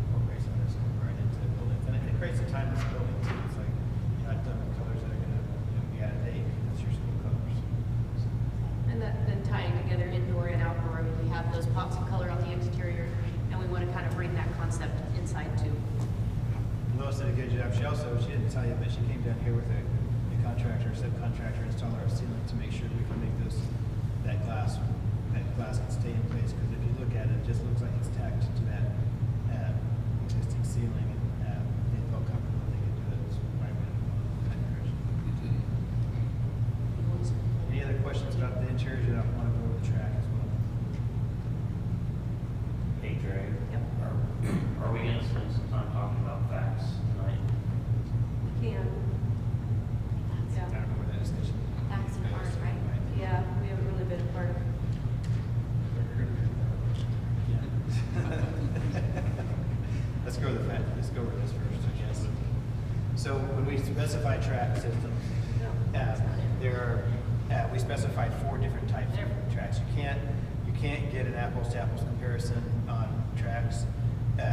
incorporate some of this school pride into the building, and it creates a timeless building too. It's like you're not done with colors that are going to be out of date. That's your school colors. and then tying together indoor and outdoor. I mean, we have those pops of color on the exterior, and we want to kind of bring that concept inside too. Lois did a good job. She didn't tell you, but she came down here with a contractor, subcontractor, installer of ceiling to make sure we can make that glass can stay in place. Because if you look at it, it just looks like it's tacked to that existing ceiling, and they felt comfortable they could do it. So why would it go in that direction? Any other questions about the interior? You don't want to go over the track as well. Hey, Trey. Yep. Are we gonna spend some time talking about facts tonight? We can. I don't know where that is. That's in ours, right? Yeah, we haven't really been a part of. Let's go with let's go over this first, I guess. So when we specify track systems, we specified 4 different types of tracks. You can't get an apples to apples comparison on tracks. You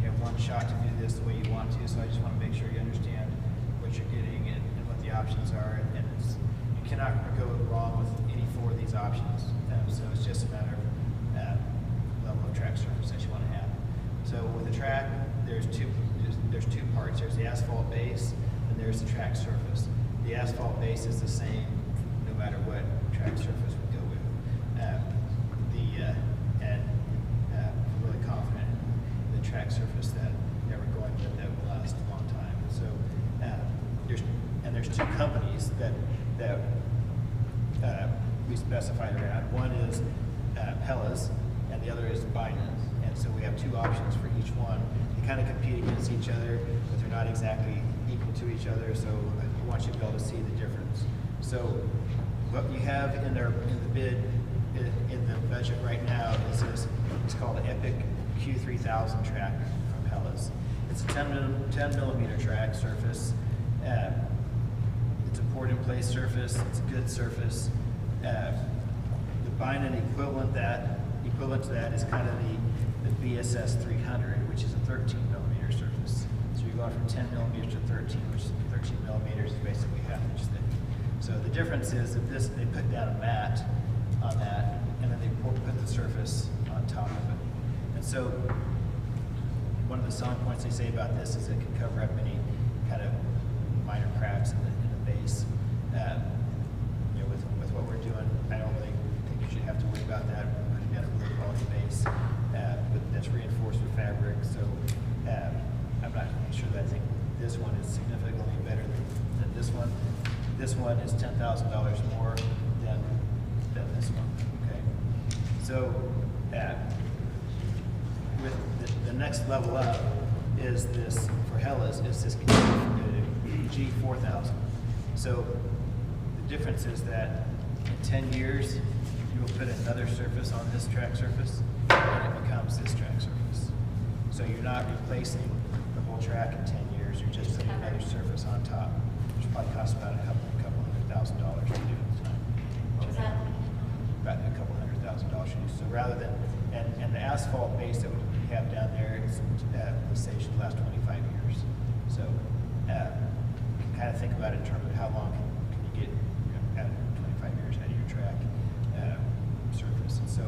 have one shot to do this the way you want to, so I just want to make sure you understand what you're getting and what the options are. And you cannot go wrong with any 4 of these options. So it's just a matter of level of track surface that you want to have. So with the track, there's two parts. There's the asphalt base, and and there's the track surface. The asphalt base is the same no matter what track surface we go with. I'm really confident in the track surface that we're going with that will last a long time. So there's two companies that we specified around. One is Pella's, and the other is Biden's. And so we have two options for each one. They kind of compete against each other, but they're not exactly equal to each other. So I want you to be able to see the difference. So what you have in the bid in the budget right now is this. It's called the Epic Q3000 track from Pella's. It's a 10 millimeter track surface. It's a poured-in-place surface. It's a good surface. The Biden equivalent to that is kind of the BSS 300, which is a 13 millimeter surface. So you're going from 10 millimeters to 13, which is 13 millimeters is basically half inch thick. So the difference is that they put down a mat on that, and then they put the surface on top of it. And so one of the selling points they say about this is it can cover up any kind of minor cracks in the base. With what we're doing, I don't really think you should have to worry about that. We're putting down a really quality base, but that's reinforced with fabric. So I'm not sure that I think this one is significantly better than this one. This one is $10,000 more than this one. Okay, so with the next level up is this for Pella's is this G4000. So the difference is that in 10 years you will put another surface on this track surface, and it becomes this track surface. So you're not replacing the whole track in 10 years. You're just putting another surface on top, which probably costs about a couple $100,000 to do at the time. What was that? About a couple $100,000 to do. So rather than, and the asphalt base that we have down there is, let's say, should last 25 years. So you can kind of think about it in terms of how long can you get out of 25 years out of your track surface. And so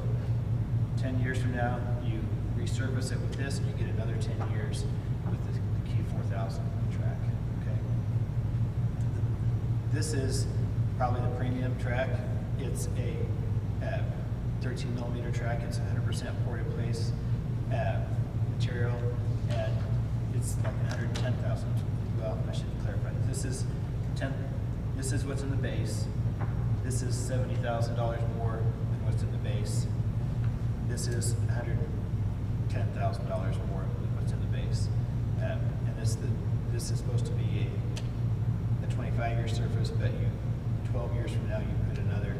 10 years from now, you resurface it with this, and you get another 10 years with the Q4000 track. Okay. This is probably the premium track. It's a 13 millimeter track. It's 100% poured in place material, and it's like 110,000. Well, I should clarify. This is what's in the base. This is $70,000 more than what's in the base. This is $110,000 more than what's in the base. And this is supposed to be a 25-year surface, but 12 years from now, you put another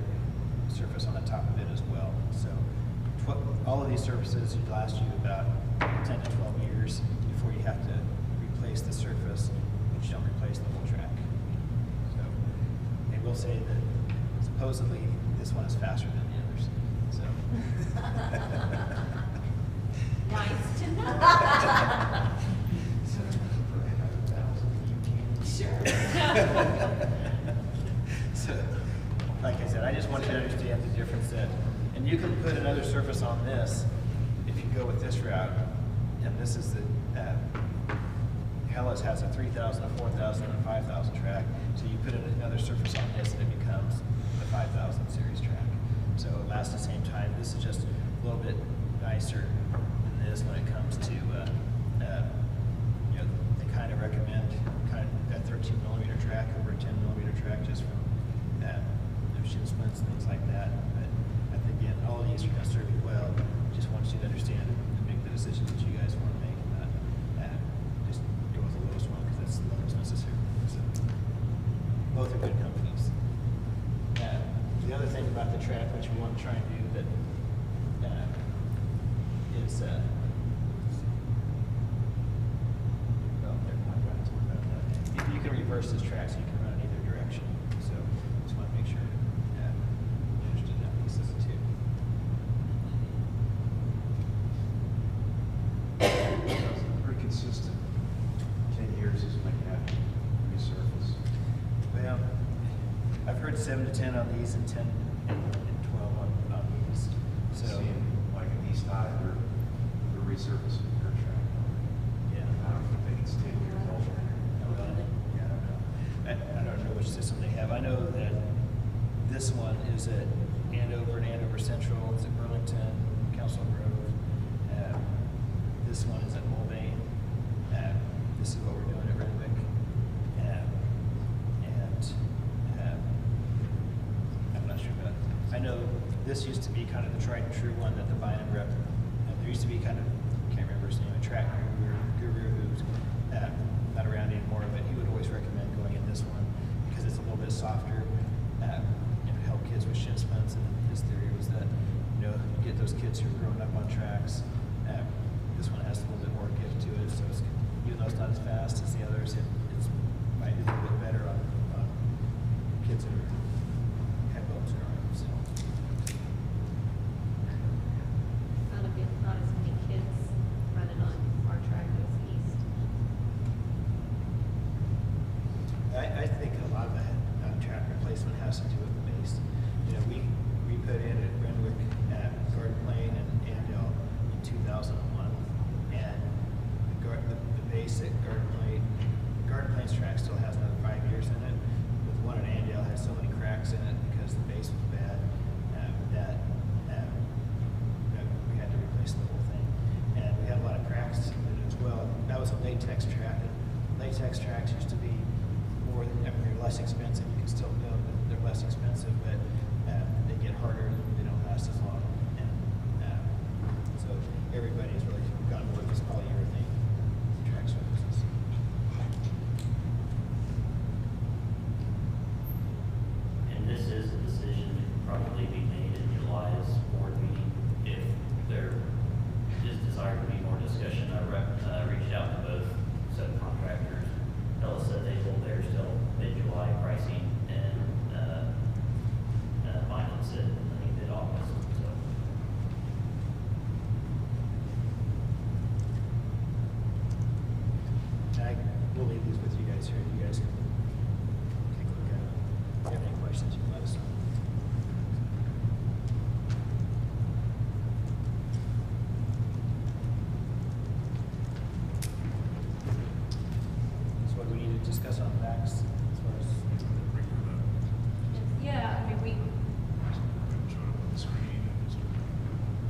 surface on the top of it as well. So all of these surfaces would last you about 10 to 12 years before you have to replace the surface, but you don't replace the whole track. So they will say that supposedly this one is faster than the others. So. Nice to know. So, like I said, I just want you to understand the difference that, and you can put another surface on this if you go with this route, and this is the, Pella's has a 3,000, a 4,000, and a 5,000 track, so you put another surface on this and it becomes the 5,000 series track. So it lasts the same time. This is just a little bit nicer than this when it comes to, they kind of recommend that 13 millimeter track over a 10 millimeter track just from shin splints, things like that. But I think, again, all of these are going to serve you well. Just want you to understand and make the decision that you guys want to make, not just go with the lowest one because that's the lowest necessary. So both are good companies. The other thing about the track, which we want to try and do, that is you can reverse this track so you can run in either direction. So just want to make sure you're interested in that piece of it too. Pretty consistent. 10 years is like that resurface. Well, I've heard 7 to 10 on these and 10 and 12 on these. So Seeing like an East High, they're resurfacing their track. yeah. I don't think it's 10 years old. Yeah, I don't know. system they have. I know that this one is at Andover and Andover Central, it's at Burlington, Council Grove. This one is at Mulvane. This is what we're doing at Redwick. I'm not sure about, I know this used to be kind of the tried and true one that the Bynum rep, there used to be kind of, can't remember his name, a track guru who's not around anymore, but he would always recommend going in this one because it's a little bit softer, help kids with shin splints, and his theory was that, you get those kids who are growing up on tracks. This one has a little bit more gift to it, so it's, even though it's not as fast as the others, it's might be a little bit better on kids that have bumps in their arms. So. Not as many kids running on our track as east. I think a lot of that track replacement has to do with the base. We put in at Renwick at Garden Plain and Andale in 2001, and the base at Garden Plain's track still has another 5 years in it. But the one at Andale has so many cracks in it because the base was bad that we had to replace the whole thing. And we had a lot of cracks in it as well. That was a latex track. And latex tracks used to be more than, they're less expensive. You can still build, but they're less expensive, but they get harder and they don't last as long. And so everybody's really gone more with this polyurethane track surfaces. And this is a decision that could probably be made in July's board meeting if there is desire to be more discussion. I reached out to both subcontractors. Ella said they hold theirs till mid-July pricing, and Vineland said, I think, mid-August. So. I will leave these with you guys here. You guys can take a look at it. If you have any questions, you can let us know. So what do we need to discuss on facts as far as? Yeah, I mean, Show it up on the screen and just.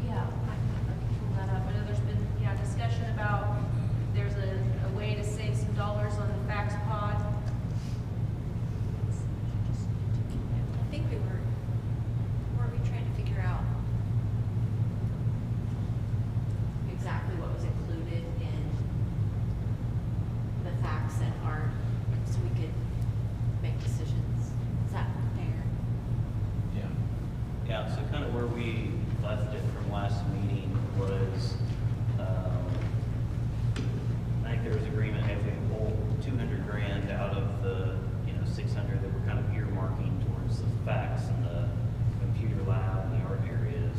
yeah, I can pull that up. I know there's been, discussion about there's a way to save some dollars on the fax pod. I think weren't we trying to figure out exactly what was included in the facts and art, so we could make decisions? Is that fair? Yeah. Yeah, so kind of where we left it from last meeting was, I think there was agreement, hey, if we can pull 200 grand out of the, 600 that we're kind of earmarking towards the facts and the computer lab and the art areas,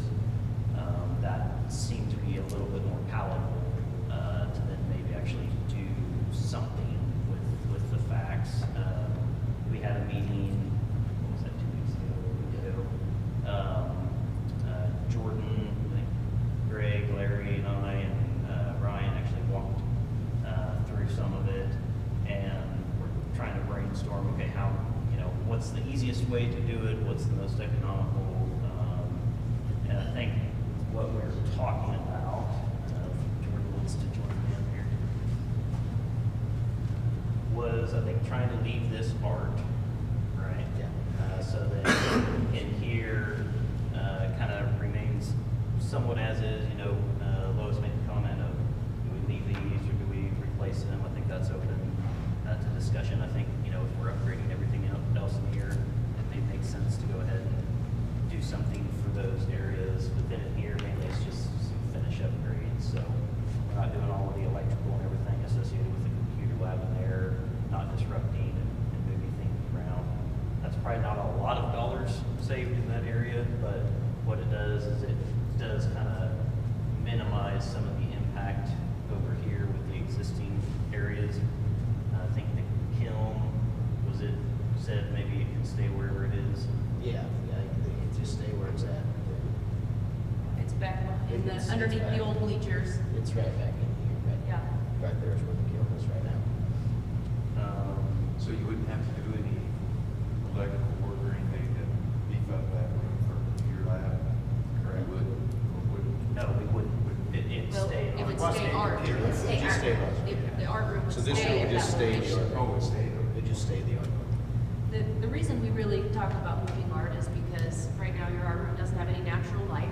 that seemed to be a little bit more palatable, to then maybe actually do something with the facts. We had a meeting, what was that, 2 weeks ago, a week ago? Jordan, I think Greg, Larry, and I, and Ryan actually walked through some of it, and we're trying to brainstorm, okay, how, what's the easiest way to do it, what's the most economical, and I think what we're talking about, Jordan wants to join in here, was, I think, trying to leave this art, right? Yeah. So that in here, kind of remains somewhat as is, Lois made the comment of, do we leave these or do we replace them? I think that's open to discussion. I think, if we're upgrading everything else in here, it may make sense to go ahead and do something for those areas. But then in here, mainly it's just some finish upgrades. So we're not doing all of the electrical and everything associated with the computer lab in there, not disrupting and moving things around. That's probably not a lot of dollars saved in that area, but what it does is it does kind of minimize some of the impact over here with the existing areas. I think the kiln, said maybe it can stay wherever it is. Yeah, they can just stay where it's at. It's back in the, underneath the old bleachers. It's right back in here, right? Yeah. Right there is where the kiln is right now. So you wouldn't have to do any electrical work or anything to beef up that room for your lab? Correct. Would, or wouldn't? No, we wouldn't, it'd Well, stay. it would Well, stay stay art. computer. It would stay Just art. stay art. The art room would So this stay room at would just that stay location. the art. Oh, it stayed, It just stay the art. The reason we really talked about moving art is because right now your art room doesn't have any natural light.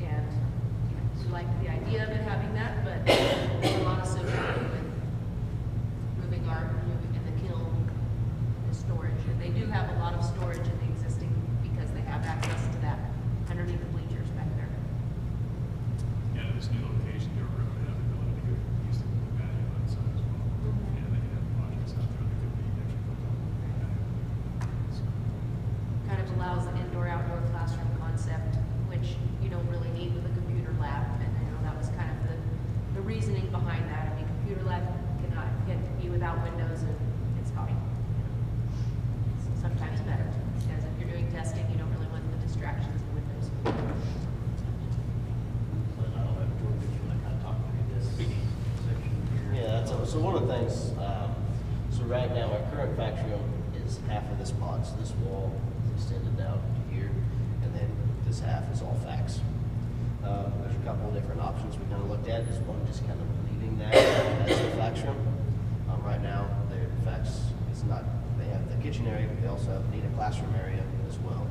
And you know, we like the idea of it having that, but there's a lot associated with moving art, moving in the kiln, the storage. And they do have a lot of storage in the existing because they have access to that underneath the bleachers back there. Yeah, this new location, they were going to have the ability to use the patio outside as well. Mhm. And they could have projects out there that could be actually put on the patio. So, Kind of allows the indoor-outdoor classroom concept, which you don't really need with a computer lab. And I know that was kind of the reasoning behind that. I mean, computer lab can be without windows and it's fine. It's sometimes better, because if you're doing testing, you don't really want the distractions of windows. So I don't know, George, if you want to kind of talk through this section here. Yeah, so one of the things, so right now our current fax room is half of this pod, so this wall is extended out to here, and then this half is all fax. There's a couple of different options we kind of looked at. Is one just kind of leaving that as the fax room. Right now, their fax is not. They have the kitchen area, but they also need a classroom area as well.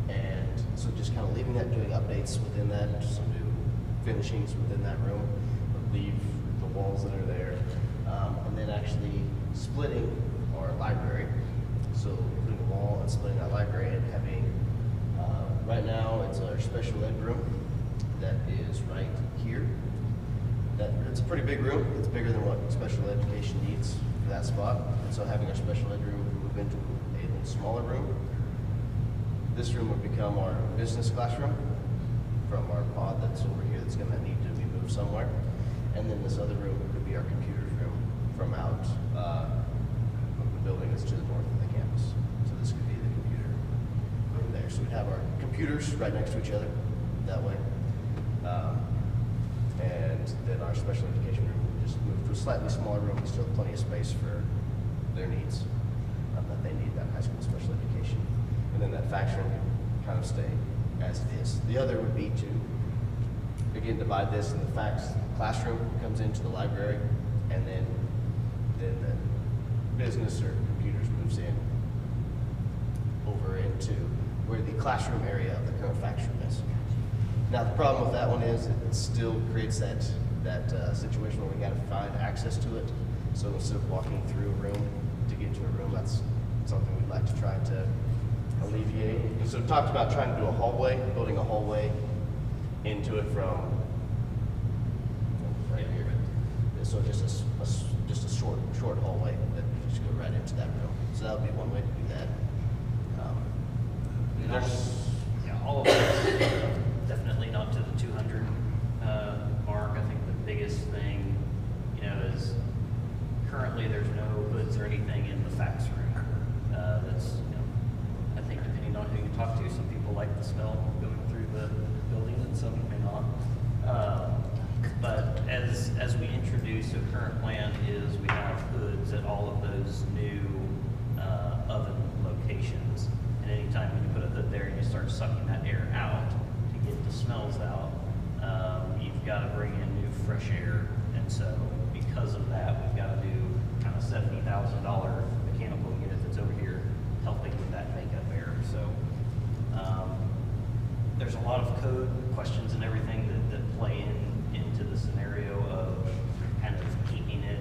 And so just kind of leaving that, doing updates within that, some new finishings within that room, but leave the walls that are there, and then actually splitting our library. So putting a wall and splitting that library and having. Right now, it's our special ed room that is right here. It's a pretty big room. It's bigger than what special education needs for that spot. And so having our special ed room move into a little smaller room. This room would become our business classroom from our pod that's over here that's going to need to be moved somewhere. And then this other room could be our computers room from out the building that's to the north of the campus. So this could be the computer room there. So we'd have our computers right next to each other that way. And then our special education room would just move to a slightly smaller room, but still plenty of space for their needs that they need, that high school special education. And then that fax room can kind of stay as it is. The other would be to, again, divide this, and the fax classroom comes into the library, and then the business or computers moves in over into where the classroom area of the current fax room is. Now, the problem with that one is it still creates that situation where we got to find access to it. So instead of walking through a room to get to a room, that's something we'd like to try to alleviate. And so we talked about trying to do a hallway, building a hallway into it from right here. So just a short hallway that would just go right into that room. So that would be one way to do that. All of this, definitely not to the 200 mark. I think the biggest thing, is currently there's no hoods or anything in the fax room. That's, I think depending on who you talk to, some people like the smell going through the building and some may not. But as we introduce, a current plan is we have hoods at all of those new oven locations. And anytime when you put a hood there and you start sucking that air out to get the smells out, you've got to bring in new fresh air. And so because of that, we've got to do kind of $70,000 mechanical unit that's over here helping with that makeup air. So there's a lot of code questions and everything that play into the scenario of kind of keeping it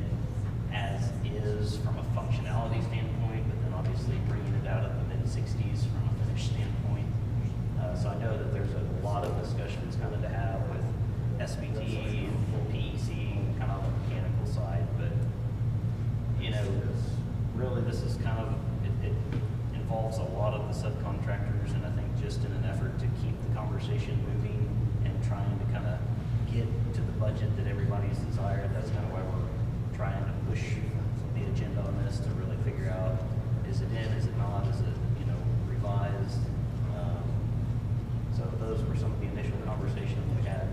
as is from a functionality standpoint, but then obviously bringing it out of the mid-60s from a finish standpoint. So I know that there's a lot of discussions kind of to have with SBT and full PEC, kind of on the mechanical side, but really this is kind of, it involves a lot of the subcontractors, and I think just in an effort to keep the conversation moving and trying to kind of get to the budget that everybody's desired, that's kind of why we're trying to push the agenda on this to really figure out, is it in, is it not, is it, revised? So those were some of the initial conversations we had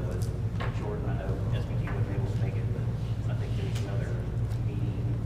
with Jordan. I know SBT wasn't able to make it, but I think there's another meeting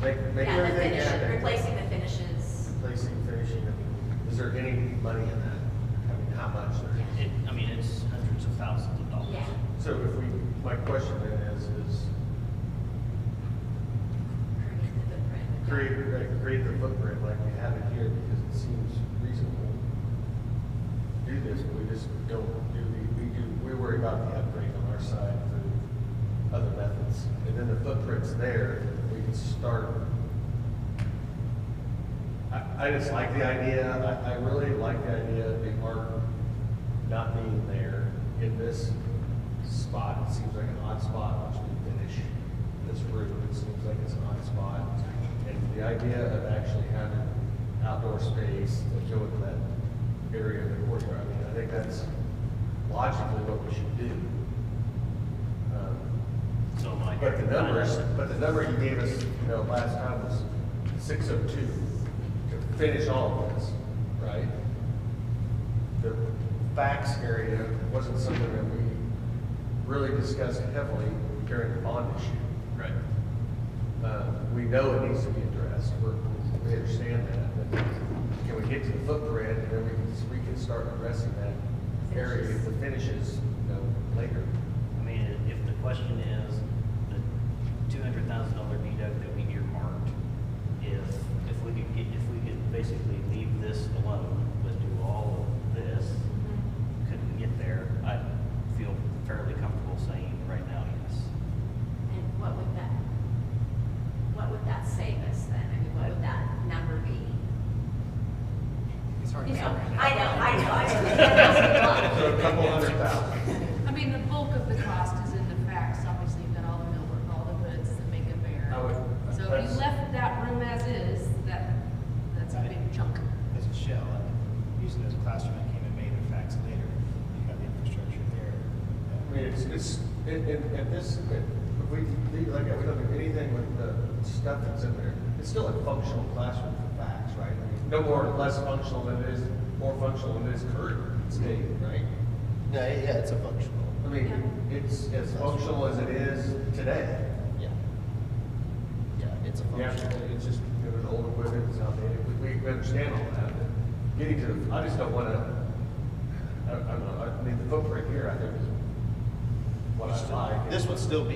make Yeah, the everything finish, happen. replacing the finishes. Replacing, finishing, I mean, is there any money in that? I mean, how much there is? I mean, it's hundreds of thousands of dollars. Yeah. So if we, my question then is create the footprint like we have it here, because it seems reasonable to do this, but we just don't we worry about the upgrade on our side through other methods. And then the footprint's there, we can start. I just like the idea, I really like the idea of the art not being there in this spot. It seems like an odd spot once we finish this room. It seems like it's an odd spot. And the idea of actually having outdoor space to go into that area of the courtyard, I mean, I think that's logically what we should do. So like. But the number you gave us, last time was 602 to finish all of this, right? The fax area wasn't something that we really discussed heavily during the bond issue. Right. We know it needs to be addressed, we understand that, but can we get to the footprint, and then we can start addressing that area, if the finishes, later. I mean, if the question is the $200,000 deduct that we earmarked, if we could basically leave this alone, but do all of this, could we get there? I feel fairly comfortable saying right now, yes. And what would that save us then? I mean, what would that number be? It's hard to You know, say. I know. So a couple $100,000. I mean, the bulk of the cost is in the fax. Obviously, you've got all the millwork, all the hoods that make it bare. So if you left that room as is, that's a big chunk. As a shell, use it as a classroom, it came and made a fax later, you have the infrastructure there. I mean, at this, if we leave like that, we don't do anything with the stuff that's in there. It's still a functional classroom for fax, right? I mean, no more or less functional than it is, more functional than it is current state, right? Yeah, it's a functional. I mean, it's as functional as it is today. Yeah. Yeah, it's a Yeah, functional. it's just, there's old equipment, it's outdated, we understand all that, but getting to the, I just don't wanna, I don't know, I mean, the footprint here, I think is what I like. This would still be,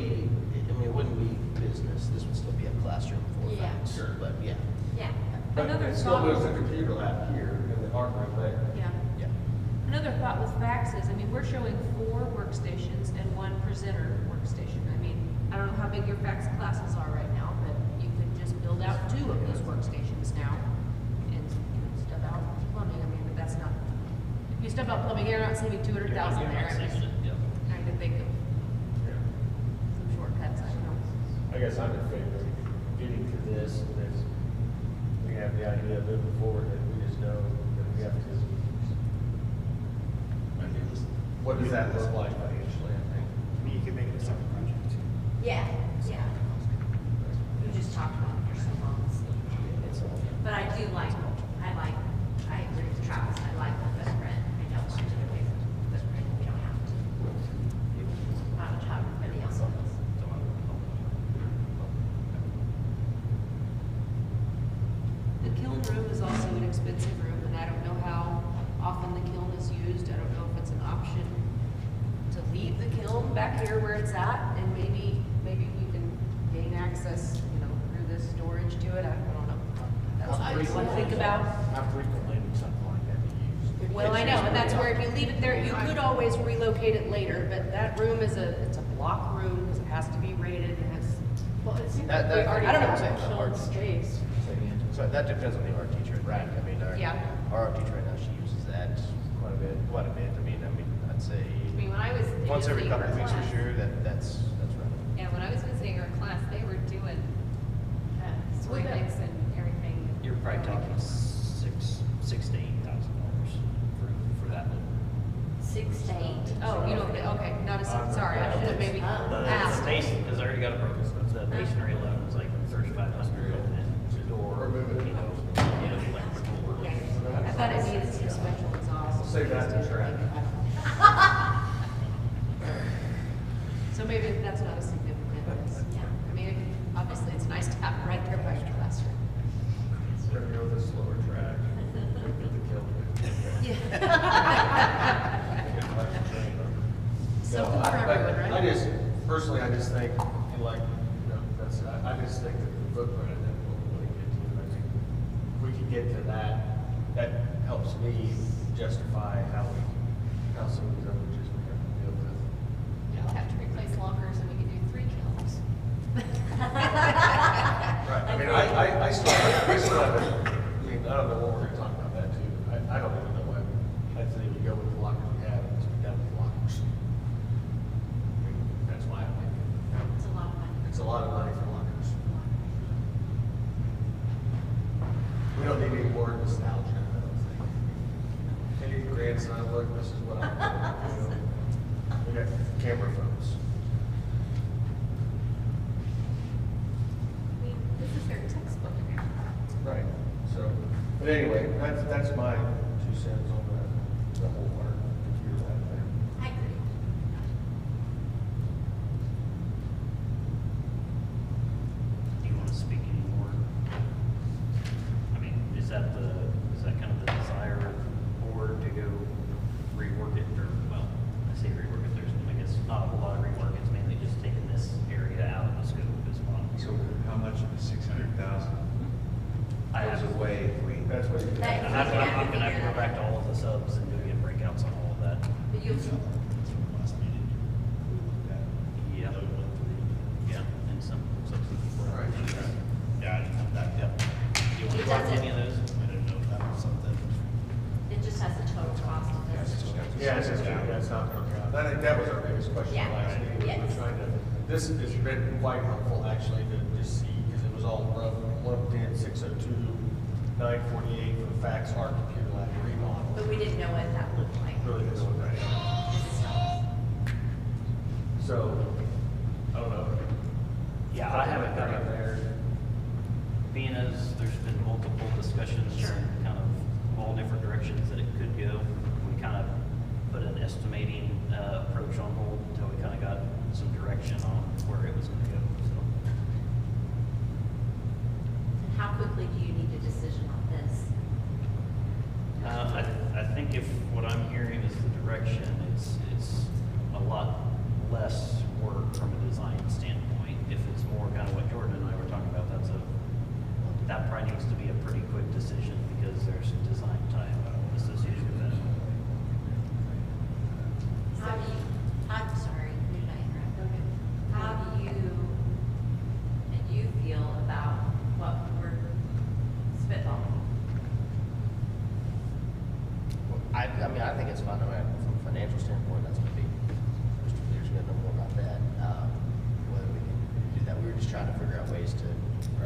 I mean, it wouldn't be business, this would still be a classroom for Yeah. fax. Sure. But yeah, Yeah. But Another it still thought. moves the computer lab here and the art room there. Yeah. yeah. Another thought with faxes, I mean, we're showing 4 workstations and 1 presenter workstation. I mean, I don't know how big your fax classes are right now, but you could just build out 2 of those workstations now and, stub out plumbing. I mean, but that's not, if you stub out plumbing, you're not saving $200,000 You're there. not I'm just saving it, yeah. trying to think of Yeah. some shortcuts, I don't know. I guess I'm in favor of getting to this, and then we have the idea of moving forward, and we just know that we have to. What does that look like financially, I think? I mean, you can make it a separate project. Yeah, yeah. You just talked about it for so long. But I agree with Travis, I like the footprint. I don't want to do away with the footprint, we don't have to. I don't know how everybody else does. The kiln room is also an expensive room, and I don't know how often the kiln is used. I don't know if it's an option to leave the kiln back here where it's at, and maybe we can gain access, through this storage to it. I don't know. That's what you want to think about. How frequently would something like that be used? Well, I know, and that's where if you leave it there, you could always relocate it later, but that room it's a block room, because it has to be rated, and it's, That- we already, I don't know. Art space. So that depends on the art teacher, right? I mean, Yeah. our art teacher right now, she uses that quite a bit. I'd say I mean, when I was once every visiting couple her of weeks for class- sure, that's right. Yeah, when I was visiting her class, they were doing ceramics and everything. You're probably talking $6,000 to $8,000 for that little. 6 to 8. Oh, okay, not a, sorry, I should have maybe asked. Because I already got a proposal, the masonry alone was like 3,500, and then the door, electrical. I thought it needed some special exhaust. We'll save that to track. So maybe that's not a significant, Yeah. I mean, obviously, it's nice to have it right there by your like, you know, that's, I just think that the footprint, I think we'll really get to, I think if we can get to that, that helps me justify how some of these overages we have to deal with. You'll have to replace lockers and we can do 3 kills. Right, I mean, I still haven't, I mean, I don't know what we're gonna talk about that too. I don't even know why, I think we go with the lockers we have, and just be done with the lockers. I mean, that's my opinion. It's a lot of money. It's a lot of money for lockers. We don't need any more nostalgia, I don't think. Any grandson, look, this is what I'm doing. We got camera phones. I mean, this is their textbook. Right, so, but anyway, that's my 2 cents on the whole part. Computer lab there. I agree. Do you want to speak any more? I mean, is that kind of the desire of the board to go rework it, or, well, I say rework it, there's, I guess, not a whole lot of rework, it's mainly just taking this area out of the scope as well. So how much of the 600,000 I have, goes away if we? That's what you do. That- I'm gonna have to go back to all of the subs and go get breakouts on all of that. But you'll, Last meeting, we looked at. Yeah. Another 1, 3. Yeah, and some substitute. All right. Yeah, I didn't have that, yep. Do you want to It talk doesn't- any of those? I didn't know if that was something. it just has a total cost of this. Yeah, it's just, that's not gonna count. I think that was our biggest question Yeah. last meeting. We were Yes. trying to, this has been quite helpful actually to just see, because it was all rough, 110, 602, 948 for the fax, our computer lab remodel. But we didn't know what that looked like. Really didn't know what that is. This is not. So, I don't know. Yeah, I haven't got in it. there. Being as there's been multiple discussions, kind of all different directions that it could go, we kind of put an estimating approach on hold until we kind of got some direction on where it was going to go. So, And how quickly do you need a decision on this? I think if what I'm hearing is the direction, it's a lot less work from a design standpoint. If it's more kind of what Jordan and I were talking about, that probably needs to be a pretty quick decision because there's design time associated with that. How do you, I'm sorry, who did I interrupt? How do you feel about what we're spitballing? I mean, I think it's fine, I mean, from a financial standpoint, that's gonna be, Mr. Clear's gonna know more about that, whether we can do that. We were just trying to figure out ways to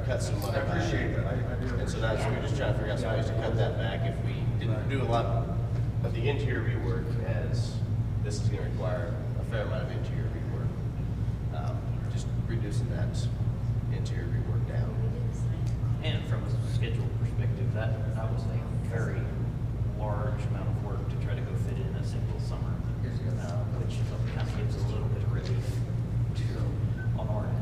cut some money I back. appreciate that. I do. And so that's, we were just trying to figure out some ways to cut that back if we didn't do a lot of the interior rework, as this is gonna require a fair amount of interior rework. Just reducing that interior rework down. And from a schedule perspective, that was a very large amount of work to try to go fit in a single summer, which kind of gives a little bit of relief on our end.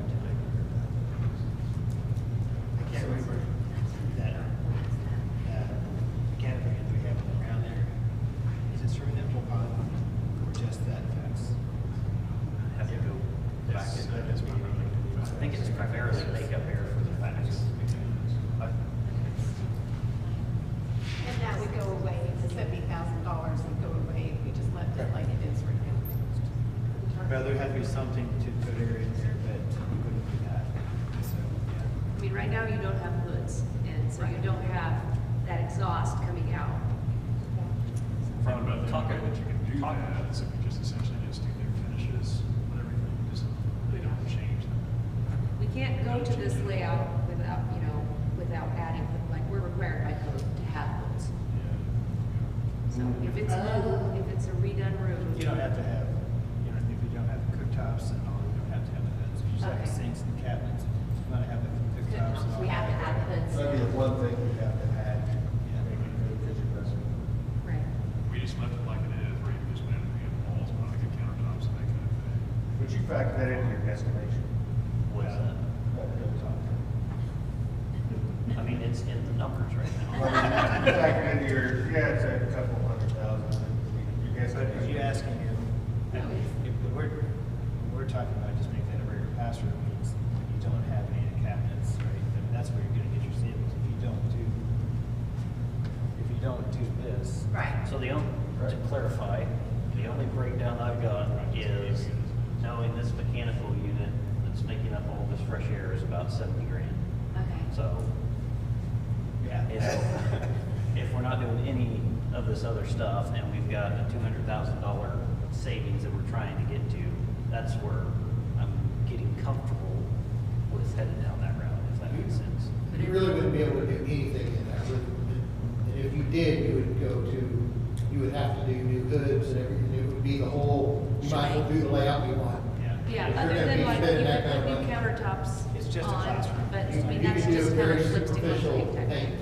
So we were, that canopy that we have around there, is it serving that whole pond or just that fence? Have to go back in. I think it's primarily makeup air for the facts. And that would go away, the $70,000 would go away if we just left it like it is right now. Well, there had to be something to put air in there, but we couldn't do that, so, yeah. I mean, right now you don't have hoods, and so you don't have that exhaust coming out. Thought about the Talking- way that you can do talking- that, is if we just essentially just do their finishes, and everything, just, they don't change them. We can't go to this layout without, without adding, like, we're required by code to have hoods. So if it's new, if it's a redone room. You don't have to have, if you don't have cooktops and all, you don't have to have the hoods. You just have the Okay. sinks and cabinets. You want to have the cooktops and all. We have to add hoods. That'd be the one thing we have to add, make it good kitchen restaurant. Right. We just left it like it is, where you can just put anything in the walls, put on the countertops, and that kind of thing. Would you factor that into your estimation? What's that? That cooktop. I mean, it's in the numbers right Well, now. you factor into your, it's a couple $100,000. You guys, But are you asking him, if we're talking about just making that a regular pass-through, means because. Right. So to clarify, the only breakdown I've got is knowing this mechanical unit that's making up all this fresh air is about 70 grand. Okay. So, Yeah. if we're not doing any of this other stuff and we've got a $200,000 savings that we're trying to get to, that's where I'm getting comfortable with heading down that route, if that makes sense. You really wouldn't be able to do anything in that, and if you did, you would have to do new hoods and everything, it would be the whole, you might as well do the layout you want. Yeah, If you're other gonna than be like, you spending that could kind put of new money. countertops It's just a on, classroom. but, I You mean, you that's can do just a kind very of lipstick on the superficial pig type thing, thing.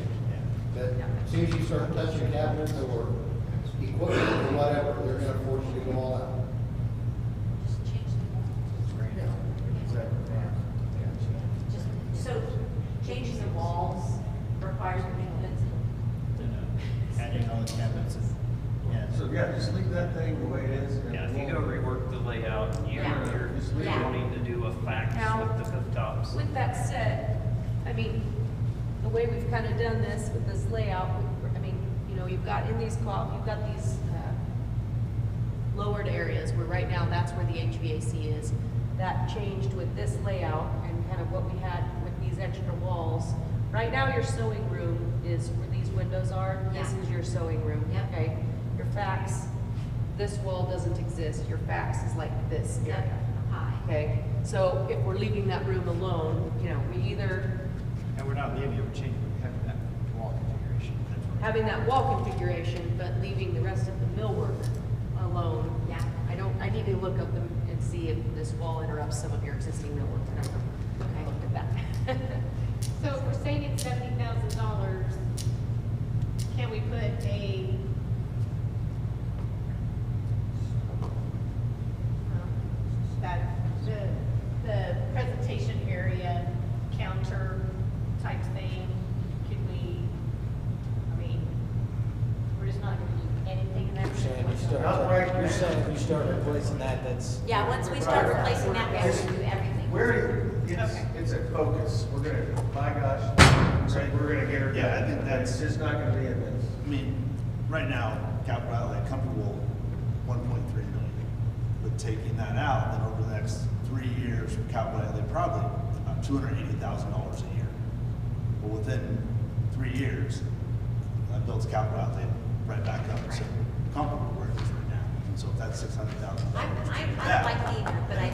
but as soon as you start touching cabinets or equipment or whatever, they're gonna force you to go all out. Just change the So changing the walls requires putting hoods in. Adding all the cabinets and, So, yeah, just leave that thing the way it is. and Yeah, if you we'll- go rework the layout, you're Yeah. wanting to do a fax Now, with the cooktops. With that said, I mean, the way we've kind of done this with this layout, I mean, you know, you've got in these, you've got these lowered areas where right now that's where the HVAC is. That changed with this layout and kind of what we had with these extra walls. Right now, your sewing room is where these windows are. This Yeah. is your sewing room, Yep. okay? Your fax, this wall doesn't exist. Your fax is like this Yep, area. high. Okay, so if we're leaving that room alone, you know, we either and we're not leaving it, we're changing, we're having that wall configuration. That's what- having that wall configuration, but leaving the rest of the millwork alone. Yeah. I need to look up them and see if this wall interrupts some of your existing millwork. I don't know. Okay, look at that. So if we're saving $70,000, can we put the presentation area counter type thing, could we, I mean, we're just not gonna do anything in that. You're saying you start replacing that, that's. Yeah, once we start replacing that, we have to do everything. It's a focus, we're gonna, my gosh, we're gonna get her. Yeah, I think done. that's- It's just not gonna be in this. I mean, right now, capital outlay comfortable 1.3 million. But taking that out, then over the next 3 years, capital outlay probably about $280,000 a year. But within 3 years, that builds capital outlay right back up to comfortable where it is right now. And so if that's $600,000. I like either, but I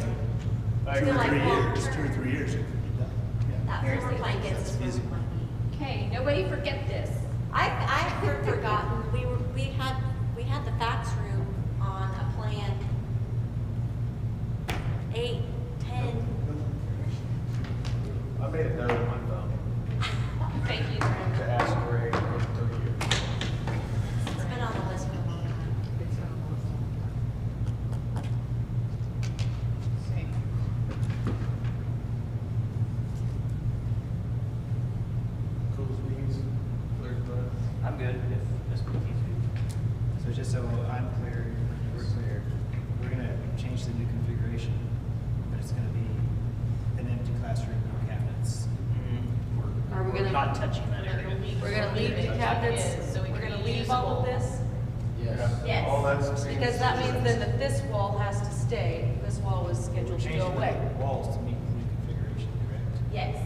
Two feel or like 3 long years, term, 2 or 3 years, it could be done. Yeah. that floor plan gets us where we Easy. want to be. Okay, nobody forget this. I've forgotten, we had the fax room on a plan 8, 10. I made a note on my phone Thank you, Graham. to ask Ray to you. It's been on the list for a long time. Okay. Cool meetings, clear cut. I'm good if Ms. McKee's good. So just so I'm clear, we're clear, we're gonna change the new configuration, but it's gonna be an empty classroom, no cabinets. Are we We're gonna- not touching that area. We're gonna leave the cabinets, So we we're can gonna be leave all of usable. this? Yes. All that's. Because that means then that this wall has to stay. This wall was scheduled to go Changing away. the walls to meet the new configuration, correct? Yes.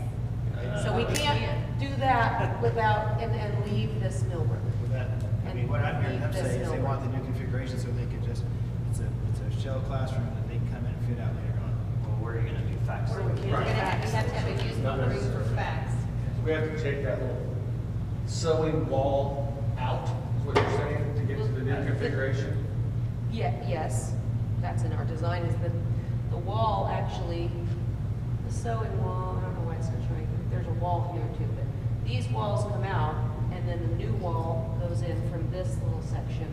So we can't do that without, and leave this millwork. With that, I mean, what I'm hearing them Leave this say is they millwork. want the new configuration so they could just, it's a shell classroom that they can come in and fit out later on. Well, where are you gonna do fax? Where we We're can't gonna have, fax. we have to have a usable room for fax. We have to take that little sewing wall out, is what you're saying, to get to the new configuration? Yeah, yes, that's in our design, is the wall actually, the sewing wall, I don't know why it's not showing, there's a wall here too, but these walls come out, and then the new wall goes in from this little section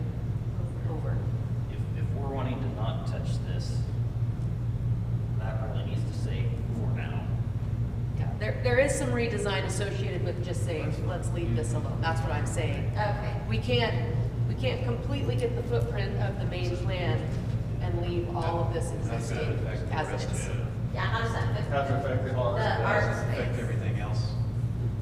over. If we're wanting to not touch this, that really needs to stay for now. Yeah, there is some redesign associated with just saying, let's leave this alone, that's what I'm saying. Okay. We can't completely get the footprint of the main plan and leave all of this existing as it is. Yeah, how does that fit? How's it affect the arts? The art space. Everything else.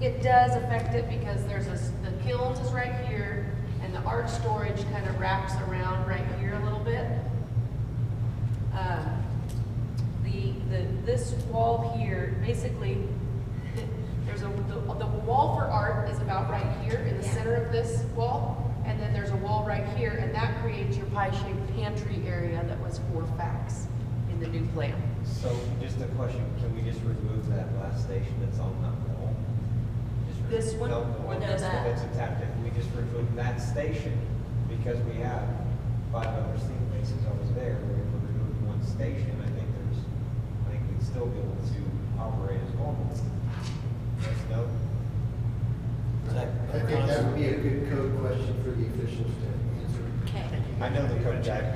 It does affect it because the kilns is right here, and then the art storage kind of wraps around right here a little bit. This wall here, basically, there's the wall for art is about right here in the center of this wall, and then there's a wall right here, and that creates your pie-shaped pantry area that was for fax in the new plan. So just a question, can we just remove that last station that's on that wall? This one No, or no, this one? that's attached. If we just remove that station, because we have 5 other seat bases over there, where if we remove one station, I think we'd still be able to operate as normal. Yes, no? I think that would be a good code question for the officials to answer. Okay. I know the code, Jack.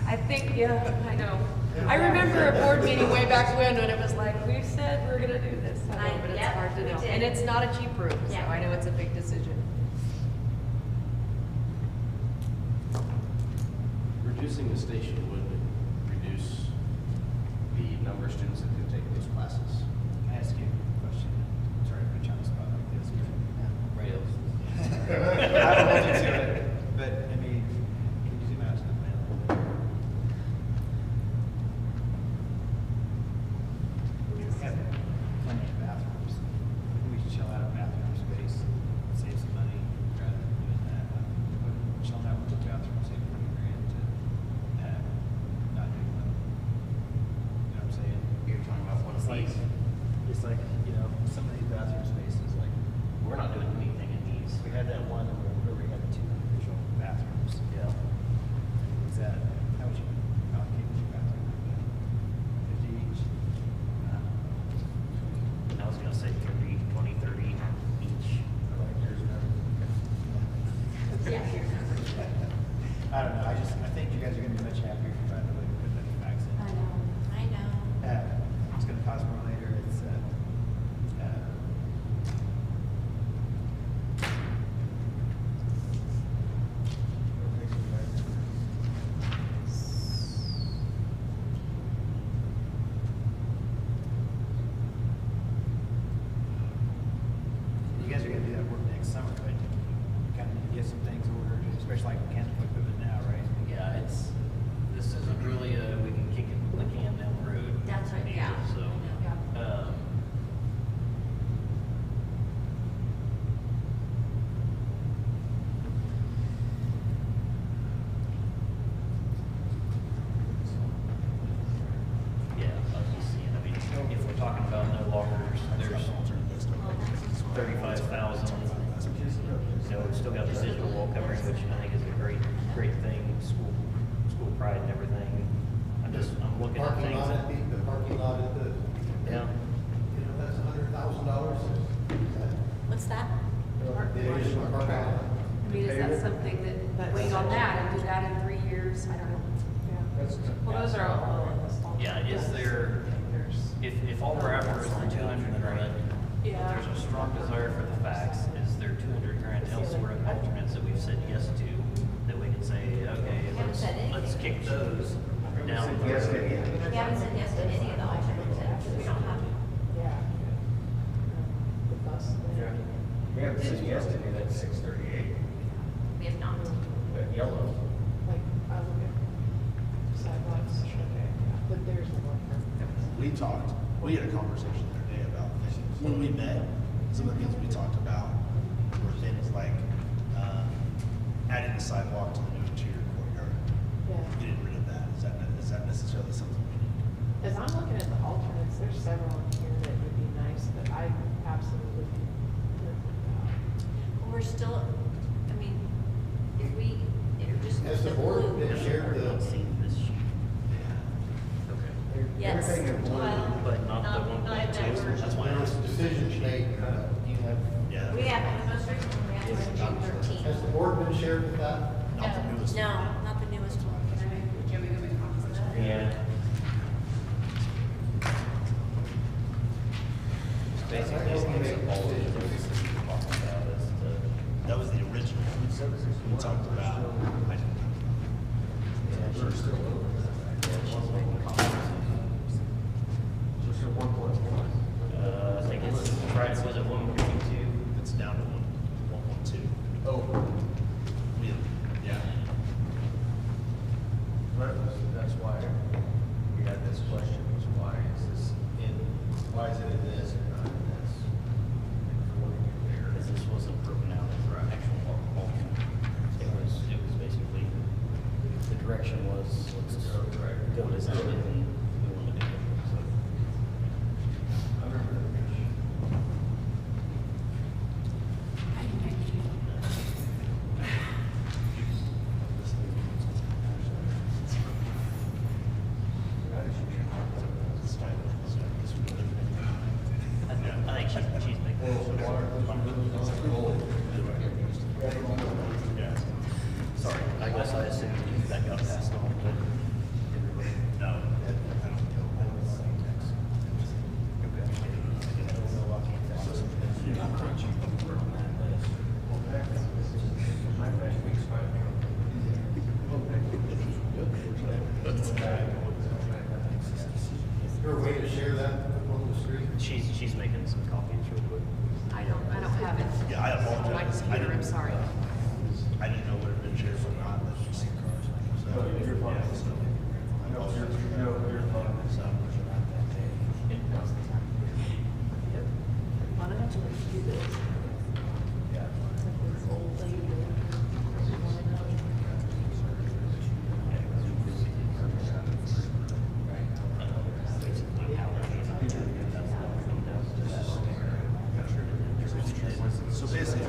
I think, yeah, I know. I remember a board meeting way back when it was like, we said we're gonna do this. I know, but it's Yep, hard to we know. did. And it's not a cheap room, so Yeah. I know it's a big decision. Reducing the station would reduce the number of students that could take those classes. Can I ask you a question? Sorry to put you on the spot like this. Rails. I don't hold you to it, but I mean, can you zoom out to the plan a little bit? We have plenty of bathrooms. We should chill out of bathroom space, save some money rather than doing that. Chill out with the bathroom, save $20,000 to not do one. You know what I'm saying? You're talking about one of these. It's like, you know, some of these bathroom spaces, like, We're not doing anything in these. we had that one where we had 2 individual bathrooms. Yeah. Is that, how would you allocate your bathroom? 50 each? I was gonna say 30, 20, 30 each. Yeah, here's numbers. I don't know, I think you guys are gonna be much happier if you find a way to put that back in. I know. It's gonna cost more later, it's, you guys are gonna do that work next summer, but you kind of need to get some things ordered, especially like mechanical equipment now, right? Yeah, this isn't really we can kick the can down the road. That's right, deal, yeah. So, yeah, I was just seeing, I mean, if we're talking about no lockers, there's 35,000. You know, we've still got the digital wall covers, which I think is a great thing, school pride and everything. I'm looking at Parking things. lot that- the parking lot at the, Yeah. you know, that's $100,000. What's that? The additional parking lot. I mean, is that something that, wait on that and do that in 3 years? I don't know. Well, those are all. Yeah, is there, if all we're after is the 200 grand, if Yeah. there's a strong desire for the facts, is there 200 grand elsewhere in alternates that we've said yes to, that we can say, okay, let's kick those down. Yes, yeah. We haven't said yes to any of the alternatives. We don't have. We haven't said yes to do that 638, We have not. but yellow. Like, I look at sidewalks, okay, but there's a lot. We had a conversation the other day about, when we met, some of the things we talked about were things like, adding a sidewalk to the new interior courtyard. Yeah. Getting rid of that, is that necessarily something we need? As I'm looking at the alternates, there's several in here that would be nice, but I absolutely would We're still, I mean, if we, just. Has the board been shared Not the, seen this sheet. Okay. Yes. Everything in blue. But not the Not that 1.2. version. That's why there I was was. decisions made, Do you have? Yeah. We have, the most recent one we had was June 13th. has the board been shared with that? Not the newest. No, not the newest one. Yeah. Basically, it's all of the things that we talked about is That was the original. We talked about. I think it's, right, was it 1.2? It's down to 1.2. Why is it in this and not in this? Because this wasn't broken out as an actual alternate. It was basically, the direction was, let's go to something and we want to do it, so. I remember that. I think she's making. Sorry, I guess I assumed that got passed on to everybody. No. Is there a way to share that on the screen? She's making some copies real quick. I don't have it. Yeah, I apologize. On my computer, I'm sorry. I didn't know what had been shared or not. You're fine. I know, you're fine. Why don't I have to let you do this? This old lady. So basically,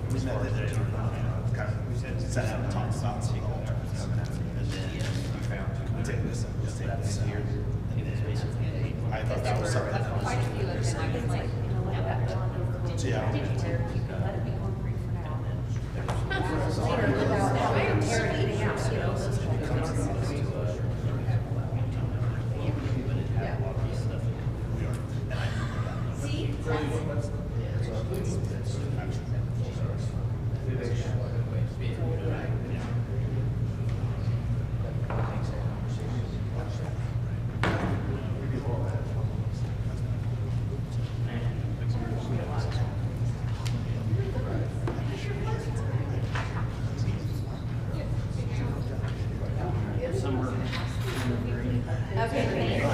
we met there, kind of sat down and talked about some of the we take this, just take this here. I thought that was something that Quite a few of them, I was like, you know, let that one. Yeah. You can let it be concrete for now. Later, without having to tear anything out, you know, those kind of things. See? Okay, thank you.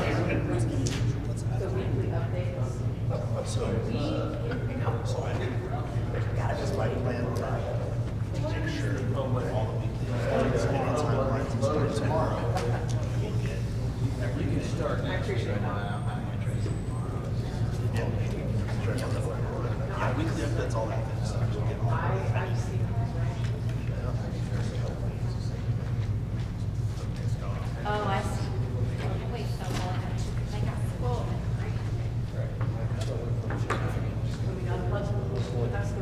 The weekly updates. So I did, got this my plan to make sure all the weekly updates, any timelines and start tomorrow. We'll get everything. You can start next week. Yeah, weekly updates, all that good stuff. We'll get all that. I've seen. Oh, I see. Wait, so they got full. That's the